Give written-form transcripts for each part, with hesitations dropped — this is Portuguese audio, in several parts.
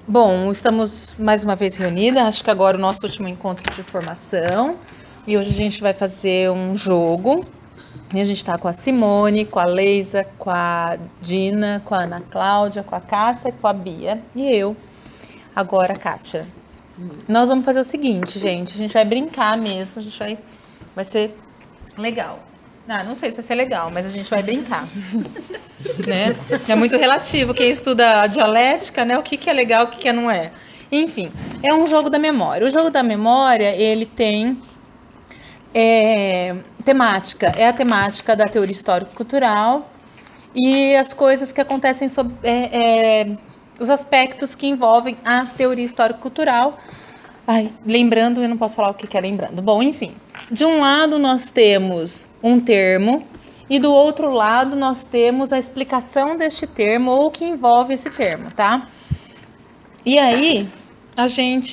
Bom, estamos mais uma vez reunidas, acho que agora é o nosso último encontro de formação. E hoje a gente vai fazer um jogo. E a gente está com a Simone, com a Leisa, com a Dina, com a Ana Cláudia, com a Cássia, com a Bia e eu. Agora, Kátia. Nós vamos fazer o seguinte, gente. A gente vai brincar mesmo, vai ser legal. Não sei se vai ser legal, mas a gente vai brincar. Né? É muito relativo. Quem estuda a dialética, né? O que é legal, o que não é. Enfim, é um jogo da memória. O jogo da memória, ele tem temática. É a temática da teoria histórico-cultural e as coisas que acontecem sobre os aspectos que envolvem a teoria histórico-cultural. Lembrando, eu não posso falar o que é lembrando. Bom, enfim. De um lado nós temos um termo e do outro lado nós temos a explicação deste termo ou o que envolve esse termo, tá? E aí,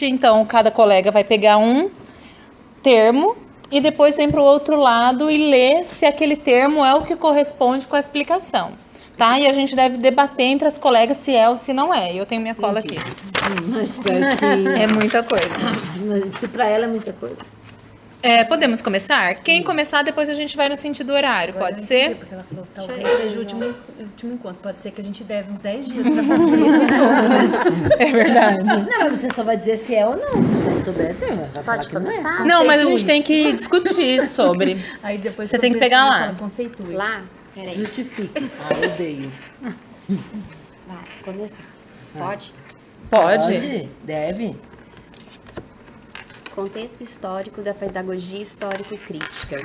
então, cada colega vai pegar um termo e depois vem para o outro lado e lê se aquele termo é o que corresponde com a explicação, tá? E a gente deve debater entre as colegas se é ou se não é. Eu tenho minha cola aqui. É muita coisa. Se para ela é muita coisa. Podemos começar? Quem começar, depois a gente vai no sentido horário, agora pode ser? Porque ela falou que talvez seja o último encontro. Pode ser que a gente deve uns 10 dias para concluir esse jogo, né? É verdade. Não, mas você só vai dizer se é ou não. Se você não souber, você vai falar que não é. Não, mas a gente tem que discutir sobre. Aí depois você tem que pegar lá. Conceitue. Lá? Peraí. Justifique. Odeio. Vai, começar. Pode? Pode. Deve. Contexto histórico da pedagogia histórico-crítica.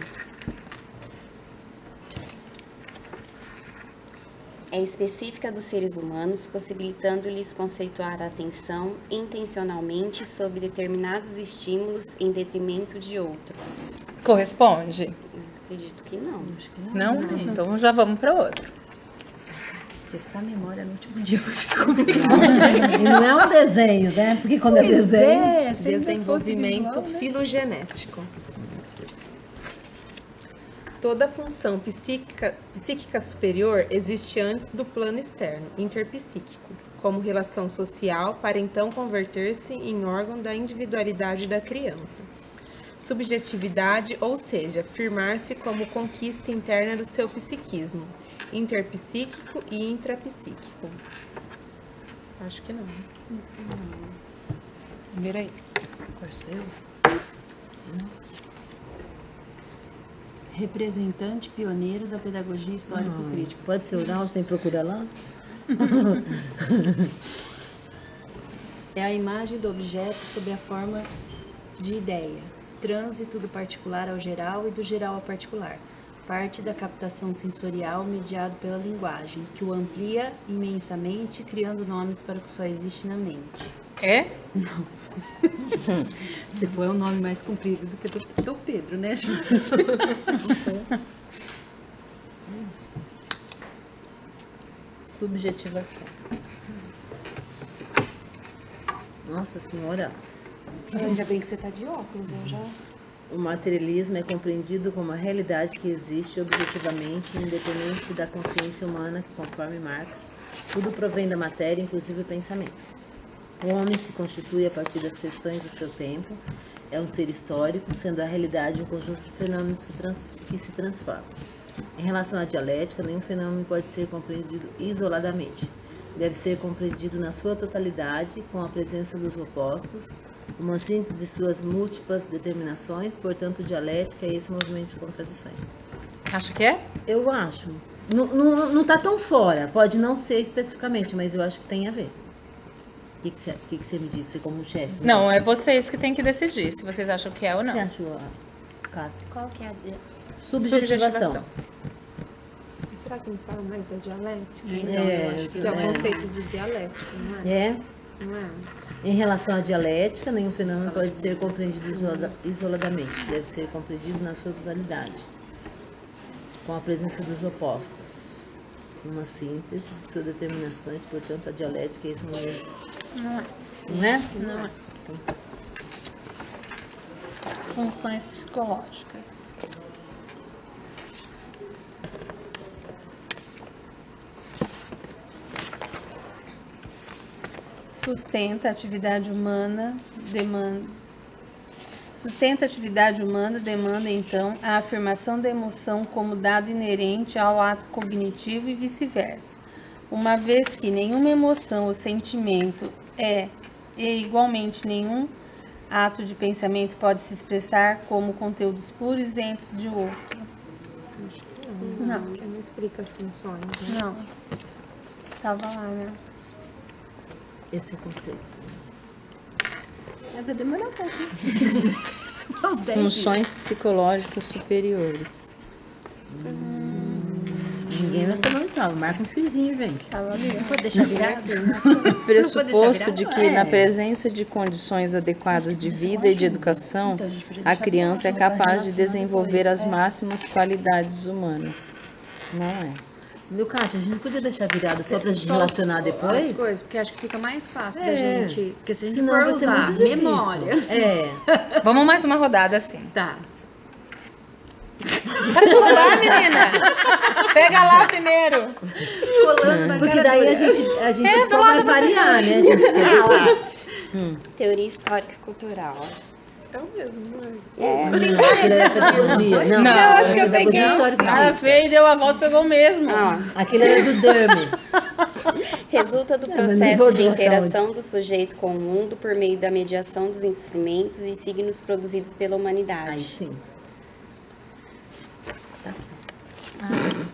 É específica dos seres humanos, possibilitando-lhes conceituar a atenção intencionalmente sobre determinados estímulos em detrimento de outros. Corresponde? Acredito que não. Acho que Não? Então já vamos para outro. Testar a memória no último dia vai ser complicado. Nossa, e não é um desenho, né? Porque quando é desenho... Desenvolvimento filogenético. Toda função psíquica superior existe antes do plano externo, interpsíquico, como relação social, para então converter-se em órgão da individualidade da criança. Subjetividade, ou seja, firmar-se como conquista interna do seu psiquismo, interpsíquico e intrapsíquico. Acho que não. Vira aí. Representante pioneiro da pedagogia histórico-crítica. Pode ser oral sem procurar lá? É a imagem do objeto sob a forma de ideia. Trânsito do particular ao geral e do geral ao particular. Parte da captação sensorial mediado pela linguagem, que o amplia imensamente, criando nomes para o que só existe na mente. É? Não. Se for, é um nome mais comprido do que do Pedro, né, Ju? Subjetivação. Nossa Senhora. Ainda bem que você tá de óculos, eu já... O materialismo é compreendido como a realidade que existe objetivamente, independente da consciência humana, que, conforme Marx, tudo provém da matéria, inclusive o pensamento. O homem se constitui a partir das questões do seu tempo, é um ser histórico, sendo a realidade um conjunto de fenômenos que se transformam. Em relação à dialética, nenhum fenômeno pode ser compreendido isoladamente. Deve ser compreendido na sua totalidade, com a presença dos opostos, uma síntese de suas múltiplas determinações, portanto, dialética é esse movimento de contradições. Acha que é? Eu acho. Não está tão fora, pode não ser especificamente, mas eu acho que tem a ver. O que você me disse como chefe? Não, é vocês que têm que decidir se vocês acham que é ou não. Você achou, Cássia? Qual que é a Subjetivação. Será que não fala mais da dialética? Então, eu acho Que é o conceito de dialética, não é? É. Não é? Em relação à dialética, nenhum fenômeno pode ser compreendido isoladamente. Deve ser compreendido na sua totalidade, com a presença dos opostos. Uma síntese de suas determinações, portanto, a dialética é esse momento. Não é. Não é? Não é. Funções psicológicas. Sustenta a atividade humana, demanda então a afirmação da emoção como dado inerente ao ato cognitivo e vice-versa, uma vez que nenhuma emoção ou sentimento e igualmente nenhum ato de pensamento pode se expressar como conteúdos puros isentos de outro. Não, porque não explica as funções. Né? Não. Tava lá, né? Esse é o conceito. Vai demorar um pouco. Uns 10 Funções psicológicas superiores. Ninguém vai ser monitorado. Marca um fiozinho, gente. Tava ali. Não pode deixar virado? Pressuposto de que, na É. presença de condições adequadas de vida e de educação, Então, a gente podia a deixar criança é virado, capaz de relacionado desenvolver depois. as máximas qualidades humanas. Não é? Viu, Kátia? A gente não podia deixar virado só pra gente Só relacionar As depois? coisas, porque acho que fica mais fácil da É. gente. Porque se a gente Senão for vai ser usar muito difícil. memória. É. Vamos mais uma rodada assim. Tá. Pode rodar, menina! Pega lá primeiro. Colando na Porque cara daí dura. a gente É, do só lado vai da variar, né? A gente Teoria histórica e cultural. É o mesmo, não é? Aquilo era pedagogia. Não, Não, era acho que eu pedagogia peguei. histórica e Ah, política. fez, deu a volta, pegou o mesmo. Aquele era do Derme. Resulta do Não, mas processo não de vou interação do sujeito com o mundo por meio da mediação dos instrumentos e signos produzidos pela Aí humanidade. sim.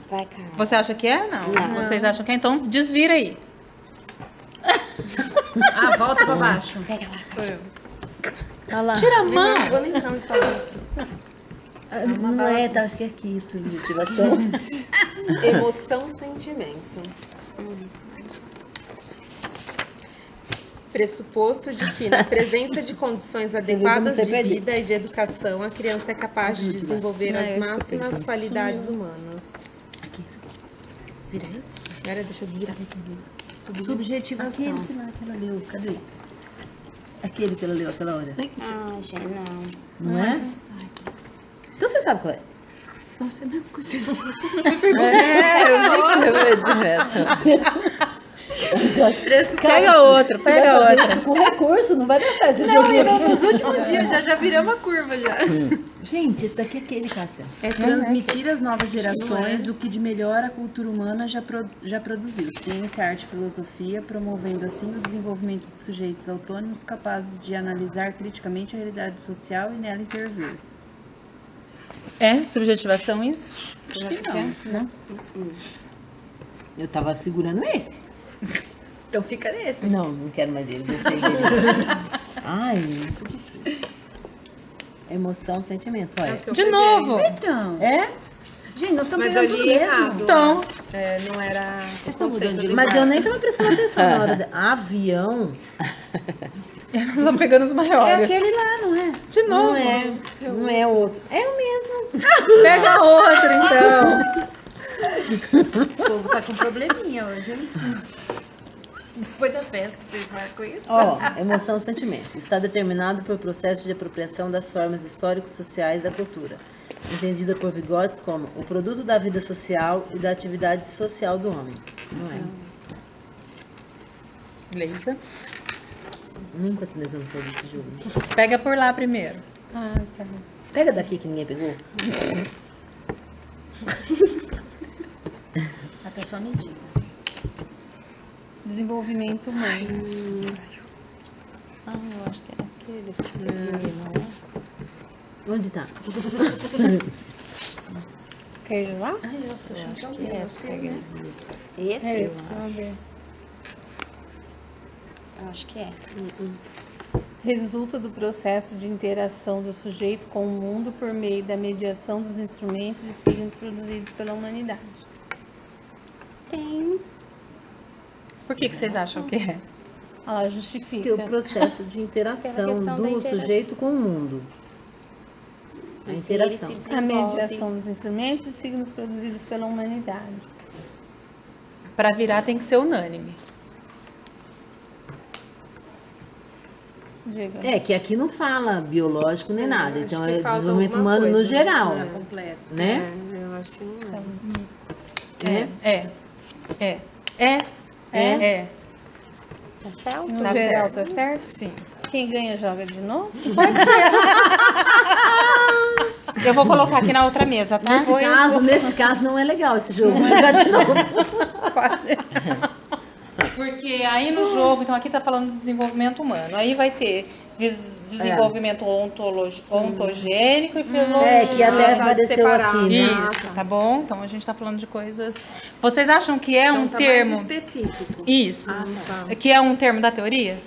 Vai, cara. Você acha que é? Não. Não. Vocês acham que é? Então desvira aí. Ah, volta pra baixo. Pega lá. Sou eu. Olha lá. Tira a mão. Não vou lembrar onde tá o outro. Não é, tá, acho que é aqui, subjetivação. Emoção, sentimento. Pressuposto de que, na presença de condições adequadas você de perde. vida e de educação, a criança é capaz de desenvolver Não, as é isso que eu máximas pensei. qualidades humanas. Aqui, vira esse. Agora deixa eu virar. Subjetivação. Aquele ela leu, cadê? Aquele que ela leu aquela hora. Ah, gente, não. Não é? Então você sabe qual é? Nossa, é a mesma coisa. Eu vi que você levou direto. Pega outro, pega outro. Com recurso, não vai dar certo esse Não, joguinho e aqui. nos últimos dias já viramos a curva já. Gente, esse daqui é aquele, Cássia. É transmitir às novas gerações o que de melhor a cultura humana já produziu. Ciência, arte e filosofia, promovendo assim o desenvolvimento de sujeitos autônomos capazes de analisar criticamente a realidade social e nela intervir. É subjetivação isso? Eu acho que não. Eu tava segurando esse. Então fica nesse. Não, não quero mais ele. Gostei dele. Ai, muito difícil. Emoção, sentimento, É o olha. que eu De peguei. novo. Então. É? Gente, nós estamos Mas eu pegando tudo li mesmo. errado. Então, É, não era. Vocês estão mudando de conceito lugar. Mas do- eu nem tava prestando atenção na hora. Avião. eu tô pegando os É maiores. aquele lá, não é? De novo. Não é. Não é outro. É o mesmo. Pega outro, então. O povo tá com probleminha hoje. Depois da festa, vocês marcam isso? Ó, emoção, sentimento. Está determinado por processo de apropriação das formas históricos-sociais da cultura, entendida por Vygotsky como o produto da vida social e da atividade social do homem. Não é? Beleza. Nunca nós vamos sair desse jogo. Pega por lá primeiro. Ah, tá. Pega daqui que ninguém pegou. Até só medir. Desenvolvimento humano. Ah, eu acho que é aquele. Não é? Onde tá? Quer ir lá? Ai, eu tô achando que é o meu, É, o seu, pega né? Esse? É esse, vamos ver. Eu acho que é. Resulta do processo de interação do sujeito com o mundo por meio da mediação dos instrumentos e signos produzidos pela humanidade. Tem. Por que vocês acham que é? Ela Que justifica. o processo de Pela interação questão da do interação. sujeito com o mundo. A Se interação. ele se A desenvolve- mediação dos instrumentos e signos produzidos pela humanidade. Pra virar tem que ser unânime. Diga. É, que aqui não fala biológico nem nada. acho Então que é falta desenvolvimento alguma humano no coisa, geral. né? Completo. Né? É, eu acho que não é. Né? É. É. É. É? É. Tá certo? No Tá geral, certo. tá certo? Sim. Quem ganha joga de novo? Eu vou colocar aqui na outra mesa, tá? Nesse caso não é legal esse jogo. Jogar de novo. Porque aí no jogo, então aqui tá falando do desenvolvimento humano. Aí vai ter desenvolvimento ontogênico e filogênico. Que até tá apareceu separado. aqui, né? Isso, tá bom? Então a gente tá falando de coisas. Vocês acham que é um Então tá termo? mais específico. Isso. Tá. Que é um termo da teoria?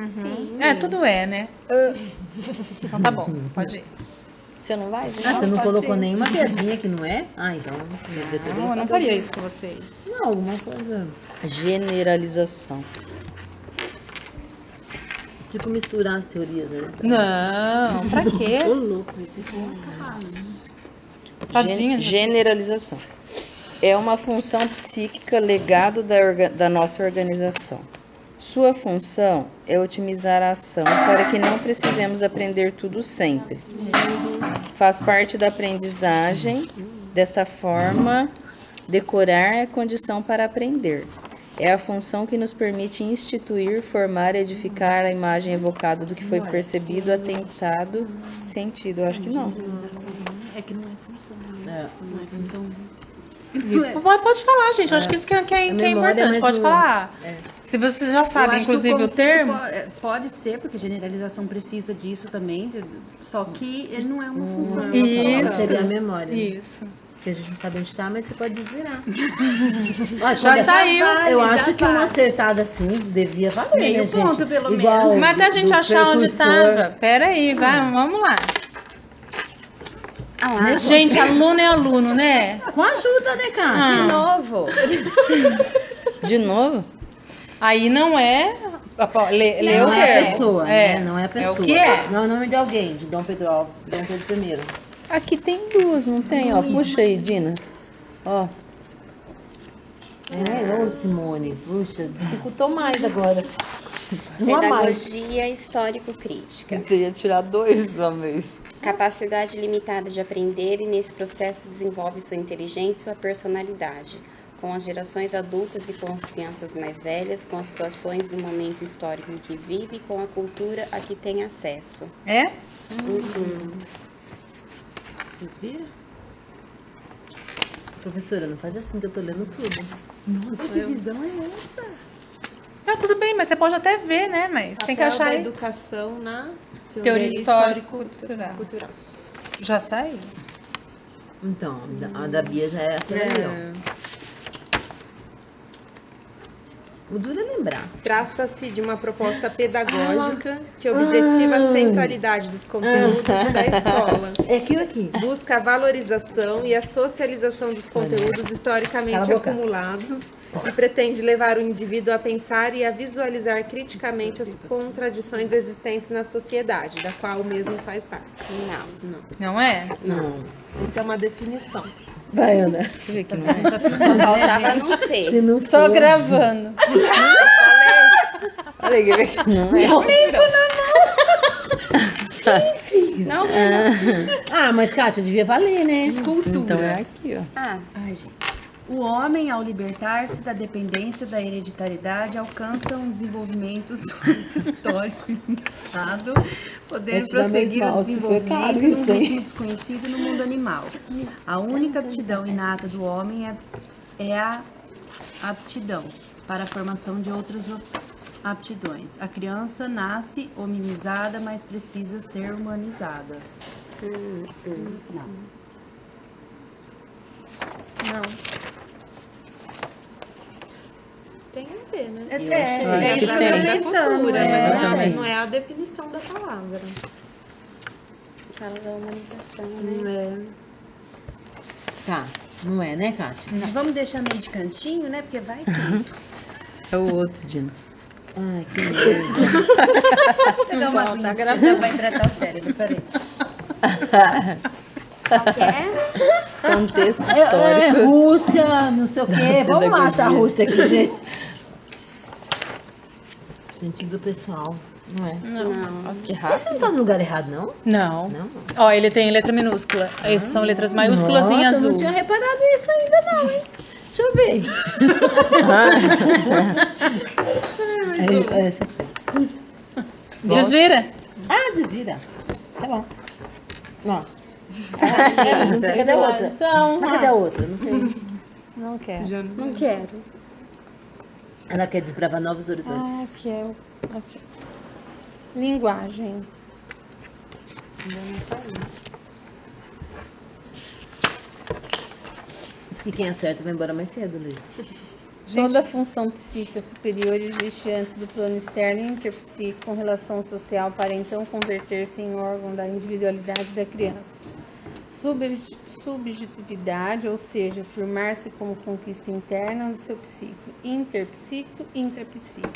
Sim. É, tudo é, né? Então tá bom, pode ir. Você não vai? Ah, você não colocou nenhuma piadinha que não é? Ah, então. Não, eu não faria isso com vocês. Não, alguma coisa. Generalização. Tipo misturar as teorias, né? Não, pra quê? Ô, louco, isso Tadinha. Generalização. É uma função psíquica legado da nossa organização. Sua função é otimizar a ação para que não precisemos aprender tudo sempre. Faz parte da aprendizagem. Desta forma, decorar é condição para aprender. É a função que nos permite instituir, formar e edificar a imagem evocada do que foi percebido, atentado, sentido. Eu acho que não. É que não é função. É. Não é função. Isso, pode falar, gente. Eu acho que isso que é memória, importante. mas Pode não- falar. é. Se vocês já sabem, Eu acho que inclusive, o conceito termo. Pode ser, porque generalização precisa disso também, só que ele não é uma função. Isso. Seria a memória. Né? Isso. Porque a gente não sabe onde está, mas você pode desvirar. Já saiu. Eu já acho que uma vale. acertada assim devia valer, Meio né, gente? ponto, pelo Igual menos. Mas até a gente do achar onde precursor. estava. Pera aí, vamos lá. Ah lá, Gente, aluno é aluno, né? Com ajuda, né, Kátia? de novo. De novo? Aí não é. Lê o Não é a termo. pessoa, né? Não é a pessoa. É o que é. Não é o nome de alguém, de Dom Pedro I. Aqui tem duas, não tem? Ó, puxa aí, Dina. Ó. Ô, Simone, puxa, dificultou mais agora. Uma mais. Pedagogia histórico-crítica. Você ia tirar dois de uma vez. Capacidade limitada de aprender e nesse processo desenvolve sua inteligência e sua personalidade, com as gerações adultas e com as crianças mais velhas, com as situações do momento histórico em que vive e com a cultura a que tem acesso. É? Vocês viram? Professora, não faz assim que eu tô lendo tudo. Nossa, que visão é essa? Ah, tudo bem, mas você pode até ver, né? Mas tem que Papel achar da aí. educação na Teoria histórico-cultural. Já saiu. Então, a da Bia já é essa daí, ó. O duro é lembrar. Trata-se de uma proposta pedagógica que objetiva a centralidade dos conteúdos da escola. É aquilo aqui. Busca a valorização e a socialização dos conteúdos historicamente Cala a boca. acumulados e pretende levar o indivíduo a pensar e a visualizar criticamente as contradições existentes na sociedade, da qual o mesmo faz parte. Não é? Não. Essa é uma definição. Vai, Ana. Deixa eu ver aqui, não é? Só faltava não ser. Se não Só for- gravando. Olha aqui, vê que não é. Não? Ah, mas Kátia, devia valer, né? Então é aqui, ó. Ah, O homem, ao libertar-se da dependência da hereditariedade, alcança um desenvolvimento histórico ilimitado, podendo Esse dá prosseguir mais o mal, se for desenvolvimento caro num isso, hein? ritmo desconhecido no mundo animal. A única aptidão inata do homem é a aptidão para a formação de outras aptidões. A criança nasce hominizada, mas precisa ser humanizada. não. Não. Tem a ver, né? achei. isso que eu tô pensando, É, mas eu também. não é a definição da palavra. Fala da humanização, né? Tá, não é, né, Kátia? Vamos deixar meio de cantinho, né? Porque vai que... É o outro, Dina. Ai, que medo. Você dá uma aguinha, que você vai tratar o cérebro, peraí. Qual que é? Contexto É, histórico. Rússia, não sei o quê. Vamos lá achar a Rússia aqui, gente. Sentido pessoal, não é? Não. Nossa, que Você rápido. não tá no lugar errado, não? Não. Não? Ó, ele tem letra minúscula. Essas são letras maiúsculas em Nossa, eu azul. não tinha reparado isso ainda, não, hein? Deixa eu ver. Essa. Desvira. Desvira. Tá bom. Ó. Cadê a outra? Então, Cadê a outra? Não sei. não quero. Não quero. Ela quer desbravar novos horizontes. Aqui é o... aqui. Linguagem. Diz que quem acerta vai embora mais cedo, Luiz. Toda função psíquica superior existe antes do plano externo e interpsíquico com relação social para então converter-se em órgão da individualidade da criança. Subjetividade, ou seja, afirmar-se como conquista interna do seu psíquico. Interpsíquico, intrapsíquico.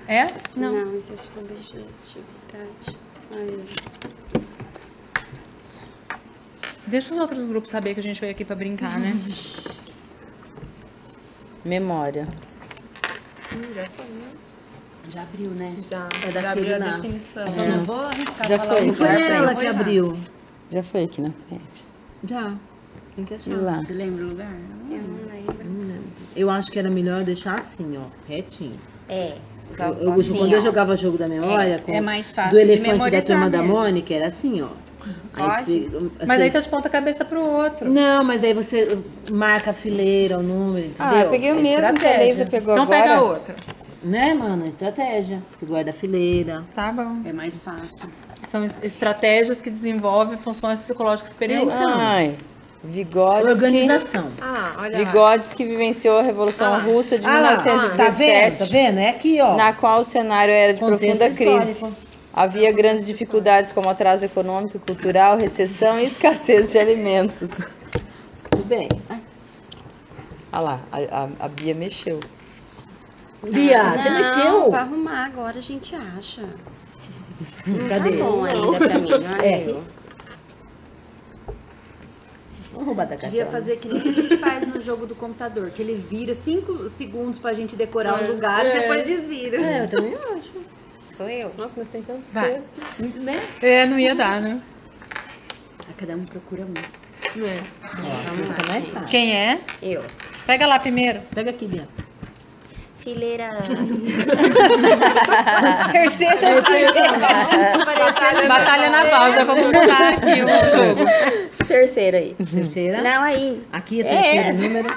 É? Não existe subjetividade. Aí. Deixa os outros grupos saber que a gente veio aqui pra brincar, né? Memória. Já abriu, né? Já. É Já daquele abriu a lá. definição. Só não vou arriscar Já falar foi, o já foi foi. ela que abriu. Já foi aqui na frente. Já. Tem que achar. E lá. Você lembra o lugar? Eu não lembro. Não lembro. Eu acho que era melhor deixar assim, ó, retinho. Quando eu jogava jogo da memória, com, É mais fácil do de elefante da memorizar turma da mesmo. Mônica, era assim, ó. Aí Mas aí tá de ponta cabeça pro outro. Não, mas aí você marca a fileira, o número, entendeu? Ah, eu peguei o É mesmo que a estratégia. Leisa pegou Então agora. pega outro. Né, mano? Estratégia. Você guarda a fileira. Tá bom. É mais fácil. São estratégias que desenvolvem funções psicológicas superiores. Ai, Vygotsky. Organização. Olha lá. Vygotsky vivenciou a Revolução Russa de Ah lá, 1917, tá vendo? É aqui, ó. na qual o cenário era de Contexto profunda crise. histórico. Havia grandes dificuldades como atraso econômico e cultural, recessão e escassez de alimentos. Tudo bem. Olha lá, a Bia mexeu. Bia, você Não, mexeu? pra arrumar agora a gente acha. Cadê? Tá bom ainda pra mim, olha É. eu. Vamos roubar da Devia Catiana. fazer que nem a gente faz no jogo do computador, que ele vira 5 segundos pra gente decorar os lugares e depois desvira. É, eu também acho. Sou eu. Nossa, mas tem tanto Vai. texto. Né? É, não ia dar, né? Cada um procura um. Ó, fica mais fácil. Quem é? Eu. Pega lá primeiro. Pega aqui, Bia. Fileira. Batalha naval, já vou colocar aqui o jogo. Terceira aí. Terceira? Não, aí. Aqui é terceiro número.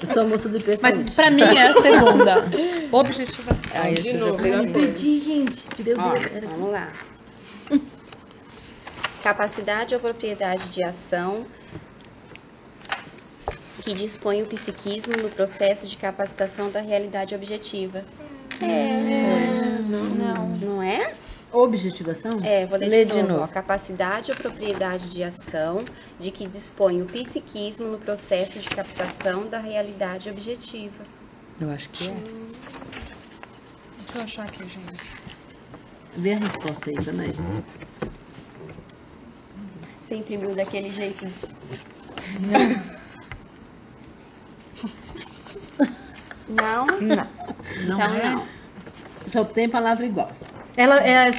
Eu sou a moça do hiper Mas saúde. pra mim é a segunda. Objetivação. Ah, isso De já novo. foi. Perdi, gente. Tirei o Ó, dedo. vamos lá. Capacidade ou propriedade de ação que dispõe o psiquismo no processo de capacitação da realidade objetiva. Não é? Objetivação? É, vou ler Lê de de novo. novo. Ó. Capacidade ou propriedade de ação de que dispõe o psiquismo no processo de captação da realidade objetiva. Eu acho que é. Deixa eu achar aqui, gente. Vê a resposta aí pra nós. Você imprimiu daquele jeito. Não? Não Então é? não. Só tem palavra igual.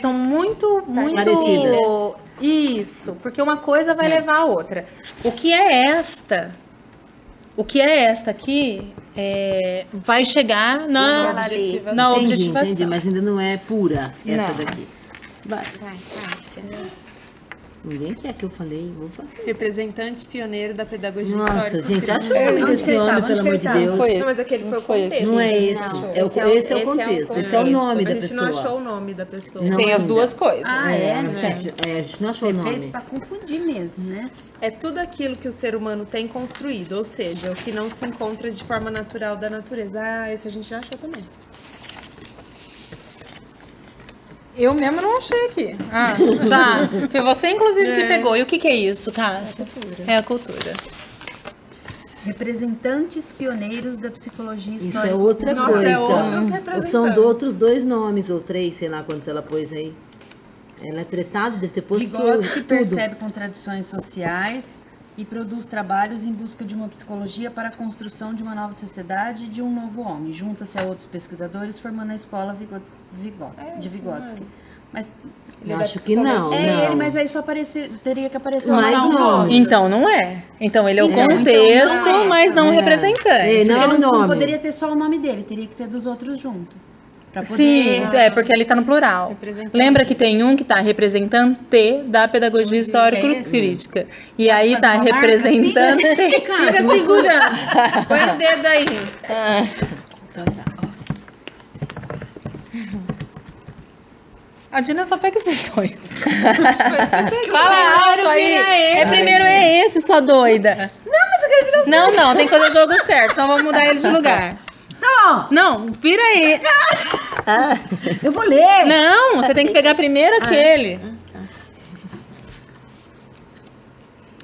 São muito Parecidas. Isso, porque uma coisa vai levar a outra. O que é esta aqui vai chegar na Entendi, objetivação. mas ainda não é pura essa Não. daqui. Vai. Vai, Cássia. Ninguém quer que eu falei, vou fazer. Representante pioneiro da pedagogia Nossa, histórica. gente, acho que esse homem, pelo amor de Deus. Foi. Não, mas aquele foi o Foi contexto. Não é esse. Não, Esse é o esse é o contexto. contexto. Esse é o nome da A gente não achou pessoa. o nome da pessoa. Não Tem as ainda. duas coisas. Ah, é? A gente não achou o Você fez nome. pra confundir mesmo, né? É tudo aquilo que o ser humano tem construído, ou seja, o que não se encontra de forma natural da natureza. Ah, esse a gente já achou também. Eu mesmo não achei aqui. Ah, já. Foi você, inclusive, que pegou. E o que é isso, Cássia? É a cultura. Representantes pioneiros da psicologia Isso histórica. é outra Nossa, coisa. é outros Ou representantes. são de outros dois nomes, ou três, sei lá quantos ela pôs aí. Ela é tretada, deve ter posto Vygotsky tudo. percebe contradições sociais e produz trabalhos em busca de uma psicologia para a construção de uma nova sociedade e de um novo homem. Junta-se a outros pesquisadores, formando a escola de Vygotsky. Mas Eu acho que não. É ele, mas aí só teria que aparecer Mais lá os nome. outros. Então não é. Então ele é o Então, contexto, então não é. mas não o É. representante. É, não é o Porque não nome. poderia ter só o nome dele, teria que ter dos outros junto. Pra poder... Sim, é porque ele está no plural. Representante. Lembra que tem um que está representante da pedagogia histórico-crítica. E aí está fazer uma marca representante. Fica segurando. Põe o dedo aí. Então tá. A Dina só pega esses dois. Fala alto aí. Primeiro é esse, sua doida. Não, mas eu quero virar. Não, tem que fazer o jogo certo, senão vamos mudar ele de lugar. Não, vira aí. Eu vou ler. Não, você tem que pegar primeiro aquele.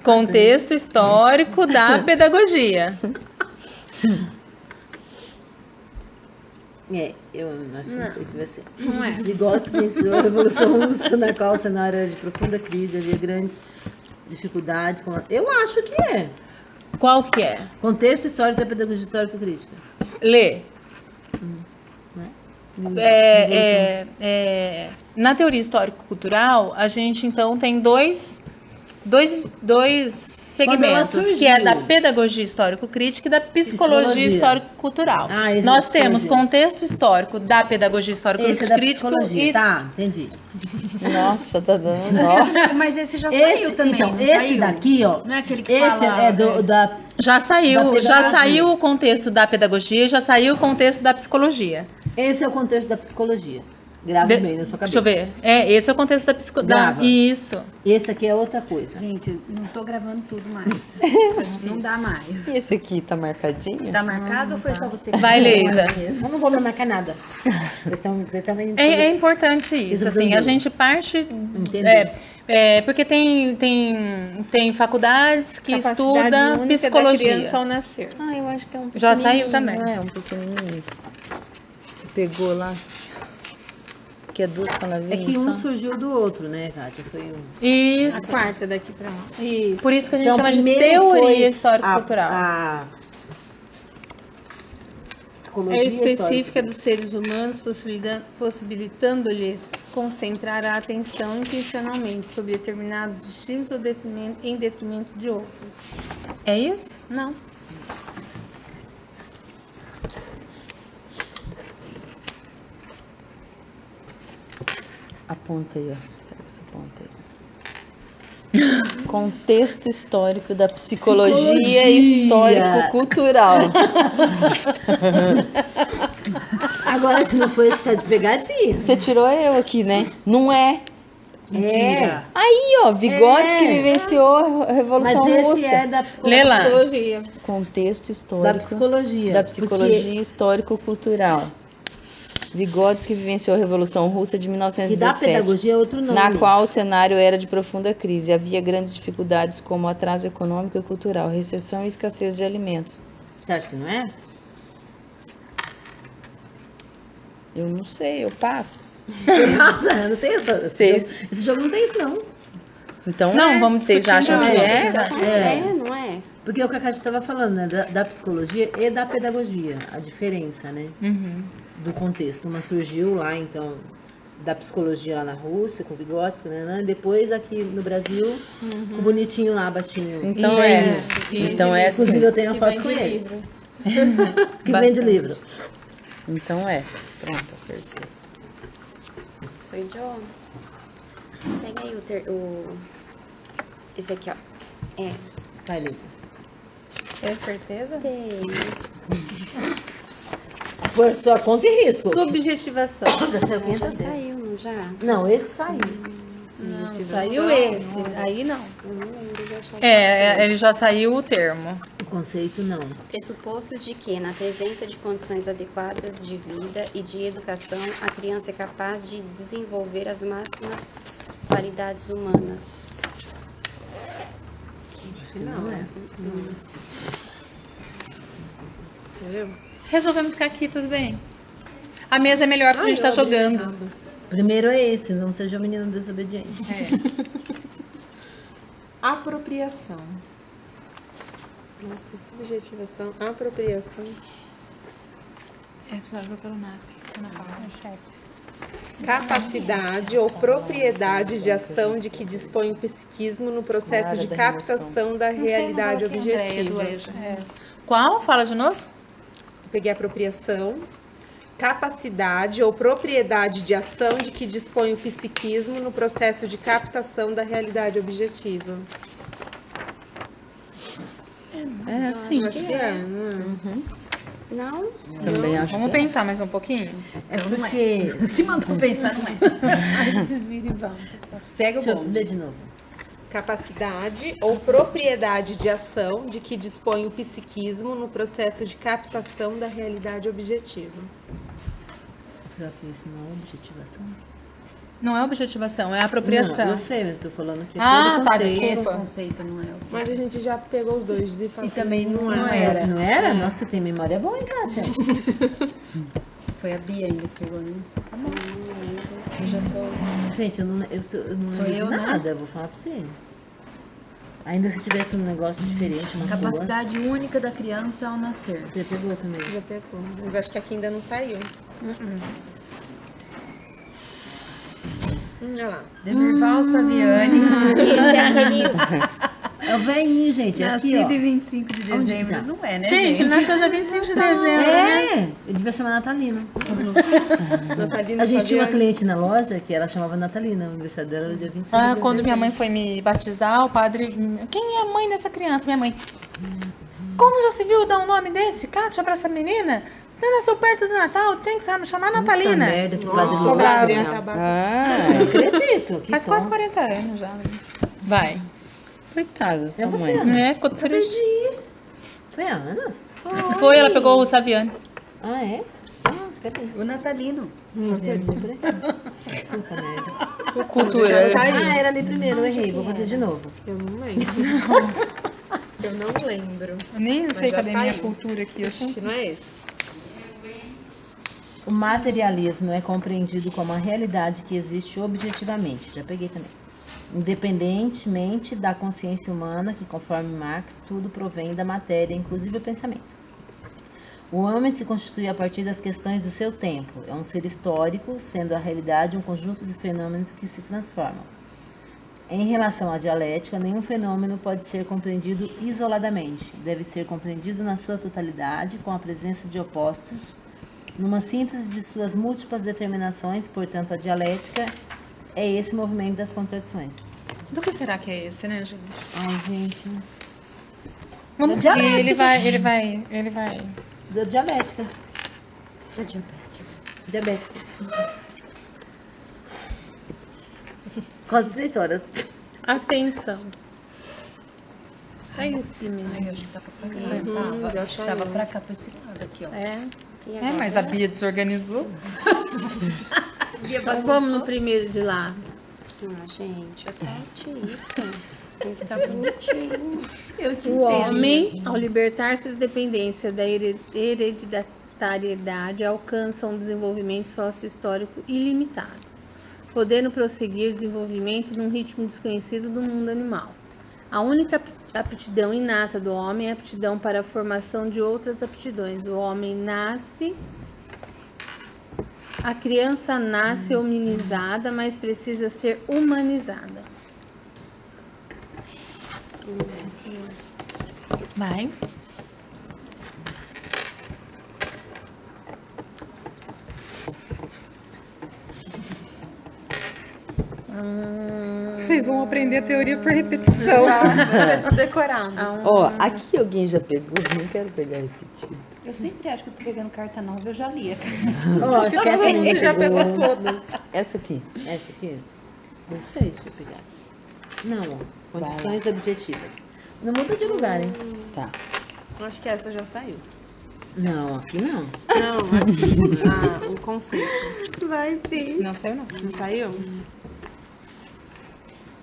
Contexto histórico da pedagogia. Eu acho que não sei se vai ser. Não é. Vygotsky venceu a Revolução Russa, na qual o cenário era de profunda crise, havia grandes dificuldades. Eu acho que é. Qual que é? Contexto histórico da pedagogia histórico-crítica. Lê. Não Na teoria histórico-cultural, a gente então tem dois segmentos, que é da pedagogia histórico-crítica e da psicologia histórico-cultural. esse Nós da temos psicologia. contexto histórico da pedagogia Esse é da histórico-crítica psicologia. e Tá, entendi. Nossa, tá dando nó. Mas esse já saiu também. Então, não esse saiu? daqui, ó. Não é aquele que Esse fala... é da. já Da saiu pedagogia. o contexto da pedagogia, já saiu o contexto da psicologia. Esse é o contexto da psicologia. Grave bem na sua cabeça. Deixa eu ver. Esse é o contexto da psicologia. Grava. Isso. Esse aqui é outra coisa. Gente, não tô gravando tudo mais. Não dá mais. E esse aqui tá marcadinho? Tá marcado ou foi só você que Vai, Leisa. Eu não vou me marcar nada. Vocês estão vendo. É importante isso, assim, a gente parte, Entendeu? porque tem faculdades que Capacidade estuda única psicologia. Da criança ao nascer. Ah, eu acho que é um Já saiu também. Não é um pequenininho. Pegou lá. Que é duas É palavrinhas que só. um surgiu do outro, né, Kátia? Foi um. A Isso. quarta daqui pra lá. Isso. Por isso que a gente Então, chama de primeiro teoria foi histórico-cultural. A psicologia É específica histórica. dos seres humanos, possibilitando-lhes concentrar a atenção intencionalmente sobre determinados destinos ou em detrimento de outros. É isso? Não. Aponta aí, ó. Pega essa ponta aí. Contexto histórico da psicologia histórico-cultural. Agora, se não foi esse, tá de pegadinha. Você tirou eu aqui, né? Não é. Mentira. Aí, ó, Vygotsky que vivenciou a Mas Revolução esse Russa. é da psicologia. Lê lá. Psicologia. Contexto histórico Da psicologia. da psicologia histórico-cultural. Vygotsky vivenciou a Revolução Russa de Que da 1917. pedagogia é outro nome. Na qual o cenário era de profunda crise. Havia grandes dificuldades como atraso econômico e cultural, recessão e escassez de alimentos. Você acha que não é? Eu não sei, eu passo. Nossa, não tem isso. Esse jogo não tem isso, não. Então, Não, vamos vocês discutir acham então. que é? Não é? Porque é o que a Kátia estava falando, né? Da psicologia e da pedagogia. A diferença, né? Uhum. Do contexto. Uma surgiu lá, então, da psicologia lá na Rússia, com Vygotsky, né? Depois aqui no Brasil, com o bonitinho lá, baixinho. Então é isso. Então é assim. Inclusive eu tenho uma foto com ele. Que vende livro. Então é. Pronto, acertei. Sou idiota. Pega aí esse aqui, ó. Vai, Lisa. Tem certeza? Tem. Por sua conta e risco. Subjetivação. Já saiu 500 Já vezes. saiu, não já? Não, esse saiu. Não, saiu esse. Aí não. Eu não lembro de achar. Ele já saiu o termo. O conceito não. Pressuposto de que, na presença de condições adequadas de vida e de educação, a criança é capaz de desenvolver as máximas qualidades humanas. Não é. Resolvemos ficar aqui, tudo bem. A mesa é melhor porque a gente tá jogando. Primeiro é esse, não seja um menino desobediente. Apropriação. Nossa, subjetivação, apropriação. É responsável pelo NAP. Você não fala. Capacidade ou propriedade de ação de que dispõe o psiquismo no processo de captação da realidade objetiva. Qual? Fala de novo. Peguei apropriação. Capacidade ou propriedade de ação de que dispõe o psiquismo no processo de captação da realidade objetiva. É, sim. Acho que é, Não? Também acho Vamos que é. pensar mais um pouquinho? É porque... Se mandou pensar, não é. Aí vocês viram e vão. Segue o Deixa eu bonde. ler de novo. Capacidade ou propriedade de ação de que dispõe o psiquismo no processo de captação da realidade objetiva. Será que isso não é objetivação? Não é objetivação, é apropriação. Não, eu sei, mas estou falando que é Ah, todo tá, conceito. desculpa. Esse conceito não é o que... Mas a gente já pegou os dois e falou E também que não é. era. Não era? Nossa, tem memória boa, hein, Cássia? Foi a Bia ainda que pegou, né? Eu já tô. Gente, eu não Sou lembro eu, de né? nada, eu vou falar pra você. Ainda se tivesse um negócio diferente, uma Capacidade única da criança ao nascer. Você pegou também. Já pegou. Mas acho que aqui ainda não saiu. Olha lá. Demerval Saviani, Esse é aquele. É o velhinho, gente. É aqui, ó. nascido em 25 de Onde dezembro, tá? não é, né, Gente, ele nasceu dia 25 de dezembro. né? É, ele devia chamar Natalina. Natalina A gente tinha uma Fabiane. cliente na loja que ela chamava Natalina, o aniversário dela era dia 25 de Ah, dezembro. quando minha mãe foi me batizar, o padre. Quem é a mãe dessa criança? Minha mãe. Como já se viu dar um nome desse? Kátia, pra essa menina? Ela nasceu perto do Natal, tem que chamar Puta Natalina. merda, que padre Nossa, louco. bravo. Ah, Eu acredito. Que Faz quase tom. 40 anos já. Vai. coitado dessa É você, mãe. Ana. É, ficou triste. Foi a Ana? Foi, ela pegou o Saviani. Ah, é? Ah, peraí. O Natalino. Puta merda. Cultura. Ah, era ali primeiro, eu errei. Vou fazer de novo. Eu não lembro. Eu não lembro. Eu nem Mas sei já cadê minha saiu. cultura aqui. Eu Acho que não é esse. O materialismo é compreendido como a realidade que existe objetivamente. Já peguei também. Independentemente da consciência humana, que conforme Marx, tudo provém da matéria, inclusive o pensamento. O homem se constitui a partir das questões do seu tempo. É um ser histórico, sendo a realidade um conjunto de fenômenos que se transformam. Em relação à dialética, nenhum fenômeno pode ser compreendido isoladamente. Deve ser compreendido na sua totalidade, com a presença de opostos, numa síntese de suas múltiplas determinações. Portanto, a dialética é esse movimento das contradições. Do que será que é esse, né, gente? Ai, gente. Vamos seguir, ele vai. Da dialética. Da diabetes. Diabética. Quase 3 horas. Atenção. Sai esse primeiro. Eu acho que tava pra cá. já Acho que tava pra cá, pra esse lado aqui, ó. É. E É, agora? mas a Bia desorganizou. Então vamos no primeiro de lá. Ah, gente, eu sou autista. Tem que estar bonitinho. Eu te O homem, ao libertar-se da dependência da hereditariedade, alcança um desenvolvimento sócio-histórico ilimitado, podendo prosseguir o desenvolvimento num ritmo desconhecido do mundo animal. A única aptidão inata do homem é a aptidão para a formação de outras aptidões. O homem nasce... A criança nasce hominizada, mas precisa ser humanizada. Vai. Vocês vão aprender a teoria por repetição. Pra decorar. Ó, aqui alguém já pegou, não quero pegar repetido. Eu sempre acho que eu tô pegando carta nova, eu já li. Ó, acho que essa Todo mundo aqui já pegou pegou. todas. Essa aqui. Essa aqui? Não sei se eu pegar. Não, ó. Condições objetivas. Não muda de lugar, hein? Tá. Acho que essa já saiu. Não, aqui não. Não, aqui. O conceito. Vai sim. Não saiu, não. Não saiu?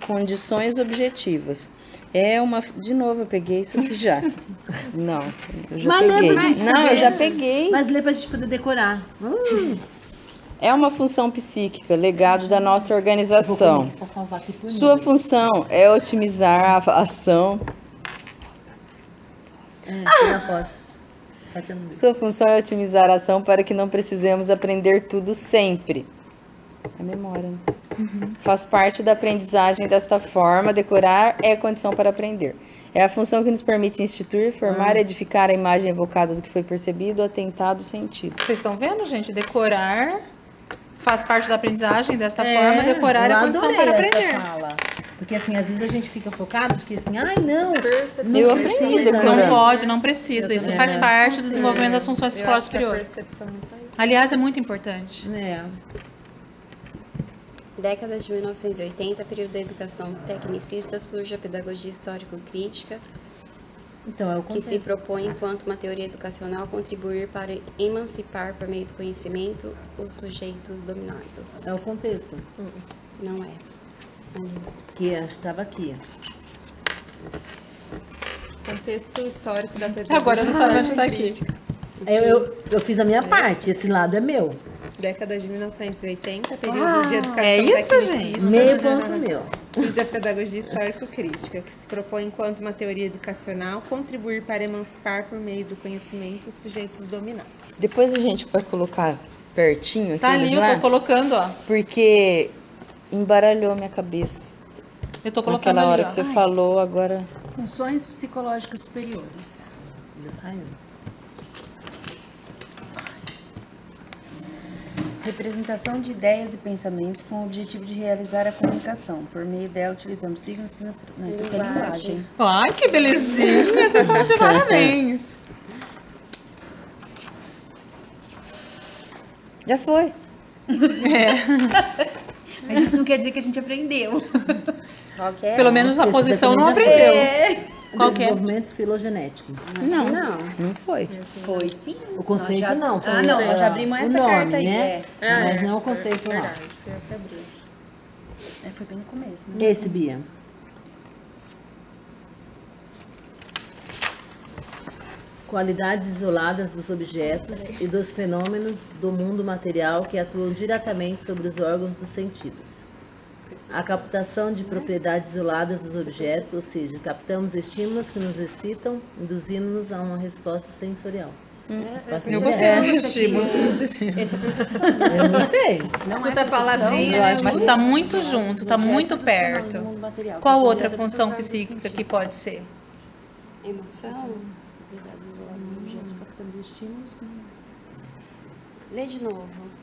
Condições objetivas. É uma. De novo, eu peguei isso aqui já. Não, eu já Mas peguei. lembra de Não, saber. eu já peguei. Mas lê pra gente poder decorar. É uma função psíquica, legado da nossa Vou organização. começar a salvar aqui por Sua mim. função é otimizar a ação. Tira a foto. Sua função é otimizar a ação para que não precisemos aprender tudo sempre. A memória, né? Faz parte da aprendizagem desta forma. Decorar é a condição para aprender. É a função que nos permite instituir, formar e edificar a imagem evocada do que foi percebido, atentado, sentido. Vocês estão vendo, gente? Decorar faz parte da aprendizagem desta forma. Decorar é a condição para aprender. Fala. Porque assim, às vezes a gente fica focado, porque assim, ai não, Eu aprendi decorando. Não pode, não precisa. Isso faz parte do desenvolvimento das funções psicológicas superiores. Aliás, é muito importante. Década de 1980, período da educação tecnicista, surge a pedagogia histórico-crítica, Então, é o que se propõe, enquanto uma teoria educacional, contribuir para emancipar, por meio do conhecimento, os sujeitos dominados. É o contexto. Não é. Ali. Que estava aqui. Contexto histórico da pedagogia. Agora eu não sabe onde está aqui. Eu fiz a minha parte, esse lado é meu. Década de 1980, período de educação é isso, tecnicista. gente? Meio ponto meu. Surge a pedagogia histórico-crítica, que se propõe, enquanto uma teoria educacional, contribuir para emancipar por meio do conhecimento os sujeitos dominados. Depois a gente vai colocar pertinho Tá aqueles ali, eu lá, tô colocando, ó. porque embaralhou minha cabeça. Eu tô colocando Naquela hora ali, que ó. você falou, agora... Funções psicológicas superiores. Já saiu. Representação de ideias e pensamentos com o objetivo de realizar a comunicação. Por meio dela, utilizamos signos que nos... Não, isso aqui é linguagem. Ai, que belezinha. Vocês estão de parabéns. Já foi. Mas isso não quer dizer que a gente aprendeu. Qual que é? Pelo menos a Esse posição daqui não já aprendeu. Qual que é? Desenvolvimento filogenético. Não, Não. não foi. Foi sim. O conceito Nós já... não. Foi não, nós já abrimos o essa nome, carta aí. né? Mas não o conceito não. Foi bem no começo, né? Esse, Bia. Qualidades isoladas dos objetos e dos fenômenos do mundo material que atuam diretamente sobre os órgãos dos sentidos. A captação de propriedades isoladas dos objetos, ou seja, captamos estímulos que nos excitam, induzindo-nos a uma resposta sensorial. Eu gostei dos estímulos. Essa percepção. Eu não sei. Não Escuta é a palavrinha, percepção, né? Mas está muito junto, está muito perto. do mundo material. Qual Que é outra direto função dos órgãos do psíquica que sentido. pode ser? Emoção? Propriedades isoladas dos objetos, captamos estímulos. Lê de novo.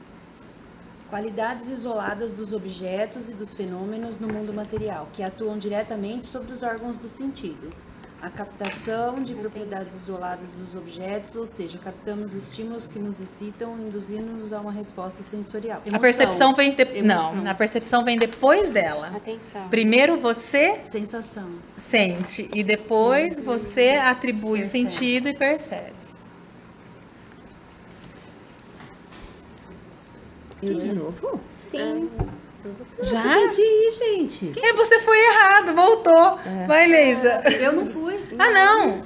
Qualidades isoladas dos objetos e dos fenômenos no mundo material, que atuam diretamente sobre os órgãos do sentido. A captação de propriedades isoladas dos objetos, ou seja, captamos estímulos que nos excitam, induzindo-nos a uma resposta sensorial. A percepção vem Emoção. Não, a percepção vem depois dela. Atenção. Primeiro você Sensação. sente e depois você atribui o sentido e percebe. E de novo? Sim. Já? Entendi, gente. Você foi errado, voltou. Vai, Leisa. Eu não fui. Ah, não.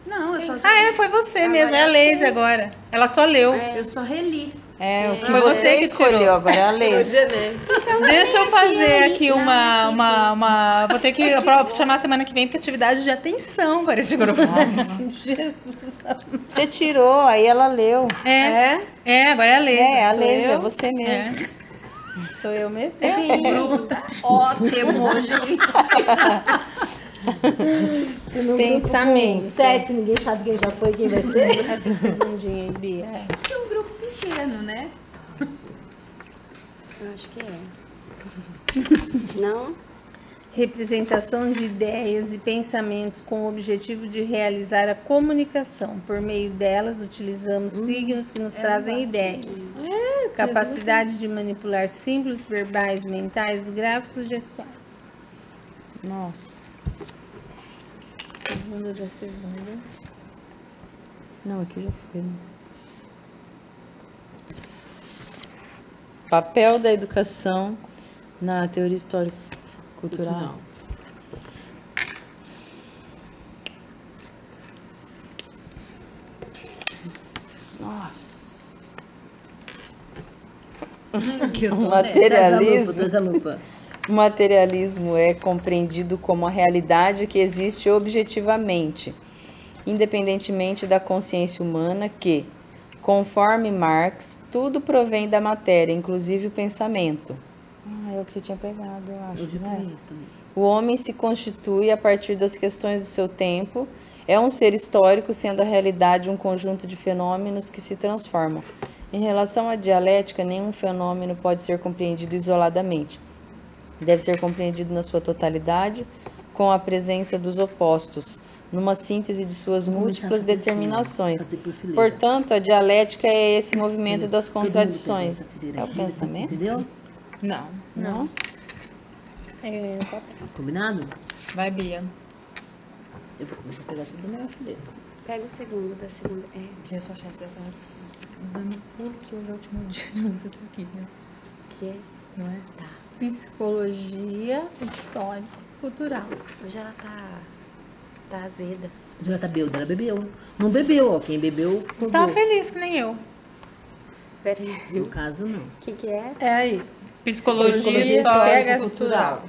Não, eu só, Foi você mesmo, é a Leise agora. Ela só leu. eu só reli. É, o que Foi você você que escolheu tirou. agora, é a lei. Deixa eu fazer aqui uma. Vou ter que chamar semana que vem, porque atividade de atenção para esse grupo. Você tirou, aí ela leu. Agora é a Leisa. É, a Sou Leisa, eu. é você mesmo. É. Sou eu mesmo? O grupo tá ótimo hoje. Se no Pensamento. grupo com 7, ninguém sabe quem já foi, quem vai ser. Segundinho aí, Bia. É um grupo pequeno, né? Eu acho que é. Não? Representação de ideias e pensamentos com o objetivo de realizar a comunicação. Por meio delas, utilizamos signos que nos trazem ideias. Capacidade de manipular símbolos verbais, mentais, gráficos, gestuais. Nossa. Segunda da segunda. Não, aqui já foi. Né? Papel da educação na teoria histórico-cultural. Nossa. O materialismo. Traz a lupa. O materialismo é compreendido como a realidade que existe objetivamente, independentemente da consciência humana que, conforme Marx, tudo provém da matéria, inclusive o pensamento. É o que você tinha pegado, eu acho. Eu digo né? isso também. O homem se constitui a partir das questões do seu tempo, é um ser histórico, sendo a realidade um conjunto de fenômenos que se transformam. Em relação à dialética, nenhum fenômeno pode ser compreendido isoladamente. Deve ser compreendido na sua totalidade, com a presença dos opostos, numa síntese de suas múltiplas determinações. Portanto, a dialética é esse movimento das contradições. É o pensamento? Entendeu? Não. Não? É, Combinado? Vai, Bia. Eu vou começar a pegar tudo na minha fileira. Pega o segundo da segunda. É. Gente, sua chefe deve estar dando pulo que hoje é o último dia de você tá aqui, né? Que é? Não é? psicologia histórico cultural. Hoje ela tá azeda. Hoje ela tá bêbada, ela bebeu. Não bebeu, ó. Quem bebeu, rodou. Tá feliz que nem eu. Pera aí. No caso, não. O que é? É aí. Psicologia pega histórico cultural.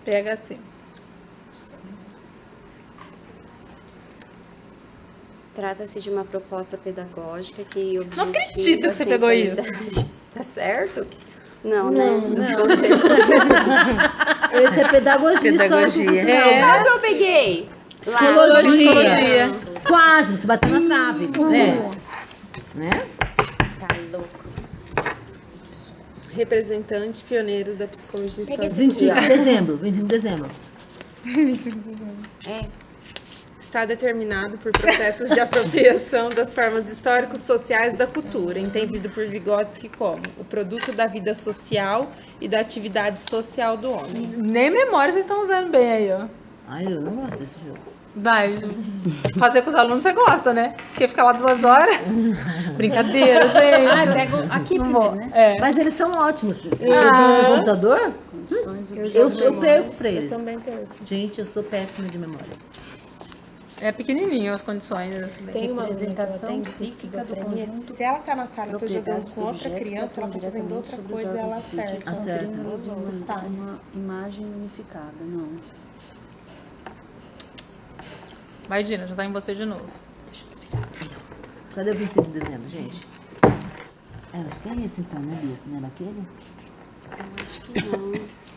Pega assim. Trata-se de uma proposta pedagógica que objetiva... Não acredito que você pegou isso. Tá certo? Não, Não, né? não. Esse é pedagogia. Pedagogia. É. Qual que eu peguei? Lá. Psicologia. Quase, você bateu na trave. Né? Tá louco. Representante pioneiro da psicologia Pega histórica. esse 25 de dezembro. 25 de dezembro. É. Está determinado por processos de apropriação das formas históricos-sociais da cultura, entendido por Vygotsky como o produto da vida social e da atividade social do homem. Nem memória vocês estão usando bem aí, ó. Ai, eu não gosto desse jogo. Vai, fazer com os alunos você gosta, né? Porque ficar lá 2 horas. Brincadeira, gente. Ah, pego aqui Não primeiro, vou. né? É. Mas eles são ótimos. Eu no computador, eu perco pra eles. Também perco. Gente, eu sou péssima de memória. É pequenininho as condições. Assim. Tem uma Representação psíquica do conjunto. Se ela tá na sala, eu tô jogando Propriedades com outra do objeto criança, ela tá fazendo diretamente outra sobre os coisa e ela órgãos acerta. Acerta. Os pais. Uma imagem unificada, não. Vai, Dina, já tá em você de novo. Cadê o 25 de dezembro, gente? Acho que é esse então, né, Bia? Não era aquele? Eu acho que não.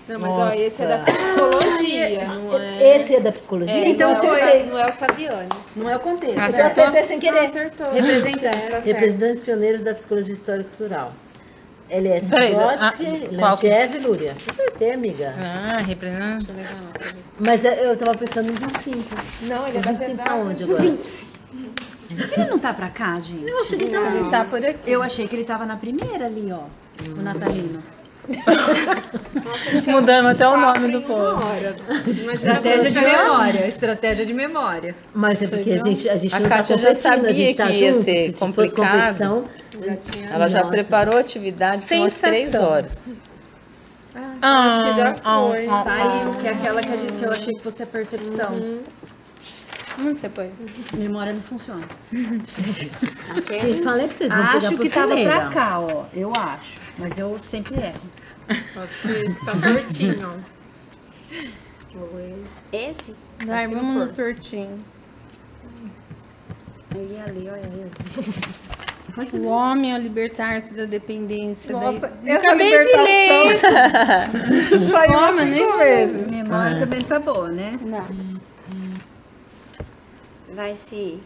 Não, mas ó, esse é da psicologia, não é? Esse é da psicologia? É, então não acertei. Não é o Saviani. Não é o contexto. Eu Acertou? acertei sem querer. Acertou. Representantes. Representantes pioneiros da psicologia histórico-cultural. LS Peraí, Vygotsky, qual que- Lantiev e Luria. Acertei, amiga. Ah, representa. Mas eu tava pensando no 25. Não, ele é O da 25 tá pesada. onde agora? Ele não tá pra cá, gente? Eu achei que tava Ele tá por aqui. Eu achei que ele tava na primeira ali, ó. O natalino. Mudando até o nome do povo. Estratégia de memória. Estratégia de memória. Mas é porque a gente A não tá Kátia já competindo, a sabia gente tá que ia junto. ser Se fosse complicado. competição, Ela já Nossa. preparou a atividade por umas 3 Sensação. horas. Acho que já foi. Saiu, que é aquela que eu achei que fosse a percepção. Onde você pôs? Memória não funciona. eu falei pra vocês, vão pegar Acho por que tava fileira. pra cá, ó. Eu acho. Mas eu sempre erro. Tá tortinho, Esse? Vai, Assim vamos for. no tortinho. Eu ia ali, olha ali. O homem ao libertar-se da dependência Nossa, da... essa Acabei de ler isso. Saiu Toma, umas nem 5 vezes. Memória também não tá boa, né? Não. Vai se...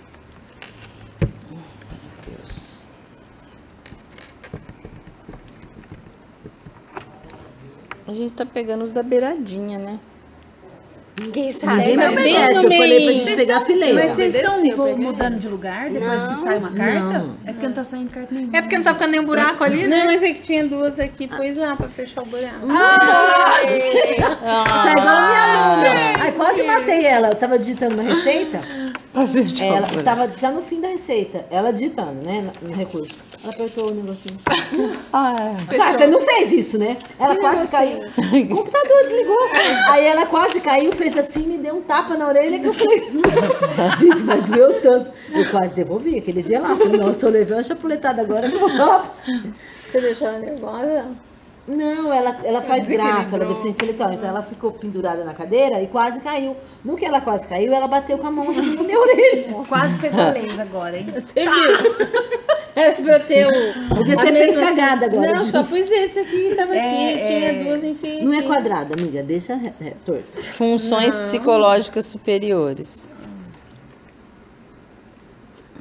A gente tá pegando os da beiradinha, né? Ninguém sabe. Ninguém me Mas bem obedece, no eu falei pra meio. gente pegar a fileira. Mas vocês estão peguei. mudando de lugar depois Não. que sai uma carta? Não. É porque não tá saindo carta nenhuma. É porque não tá ficando nenhum buraco ali, né? Não, mas é que tinha 2 aqui, pôs lá pra fechar o buraco. Tá igual a minha aluna. Ai, quase matei ela. Eu tava digitando uma receita. Ela tava já no fim da receita. Ela digitando, né? No recurso. Ela apertou o negocinho. Ah, você não fez isso, né? Ela quase caiu. O computador desligou. Aí ela quase caiu, fez assim, me deu um tapa na orelha que eu falei. Gente, mas doeu tanto. Eu quase devolvi aquele dia lá. Falei, nossa, eu levei uma chapuletada agora. Ops. Você deixou ela nervosa? Não, ela faz graça, ela é Desequilibrou. deficiente intelectual. Então ela ficou pendurada na cadeira e quase caiu. No que ela quase caiu, ela bateu com a mão assim na minha orelha. Quase pegou lens agora, hein? Você viu? Era pra eu ter o. Porque a você fez mesma- cagada agora. Não, só pus esse aqui, tava É, aqui, tinha duas enfim. Não é quadrado, amiga, deixa torto. Funções psicológicas superiores.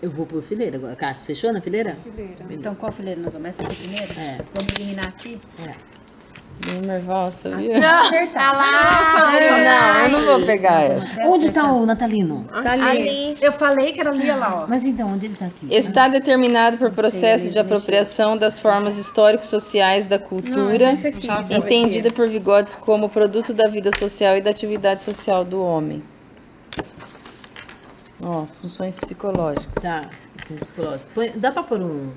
Eu vou por fileira agora. Cássio, fechou na fileira? Então qual fileira nós vamos? Essa aqui primeiro? É. Vamos eliminar aqui? Nerval, sabia? Tá lá! Não, eu não vou pegar essa. Onde tá o Natalino? Tá ali. Eu falei que era ali, olha lá, ó. Mas então, onde ele tá aqui? Está determinado por processo de apropriação das formas histórico-sociais da cultura, esse aqui. entendida por Vygotsky como produto da vida social e da atividade social do homem. Ó, funções psicológicas. Tá, psicológico. Dá pra pôr um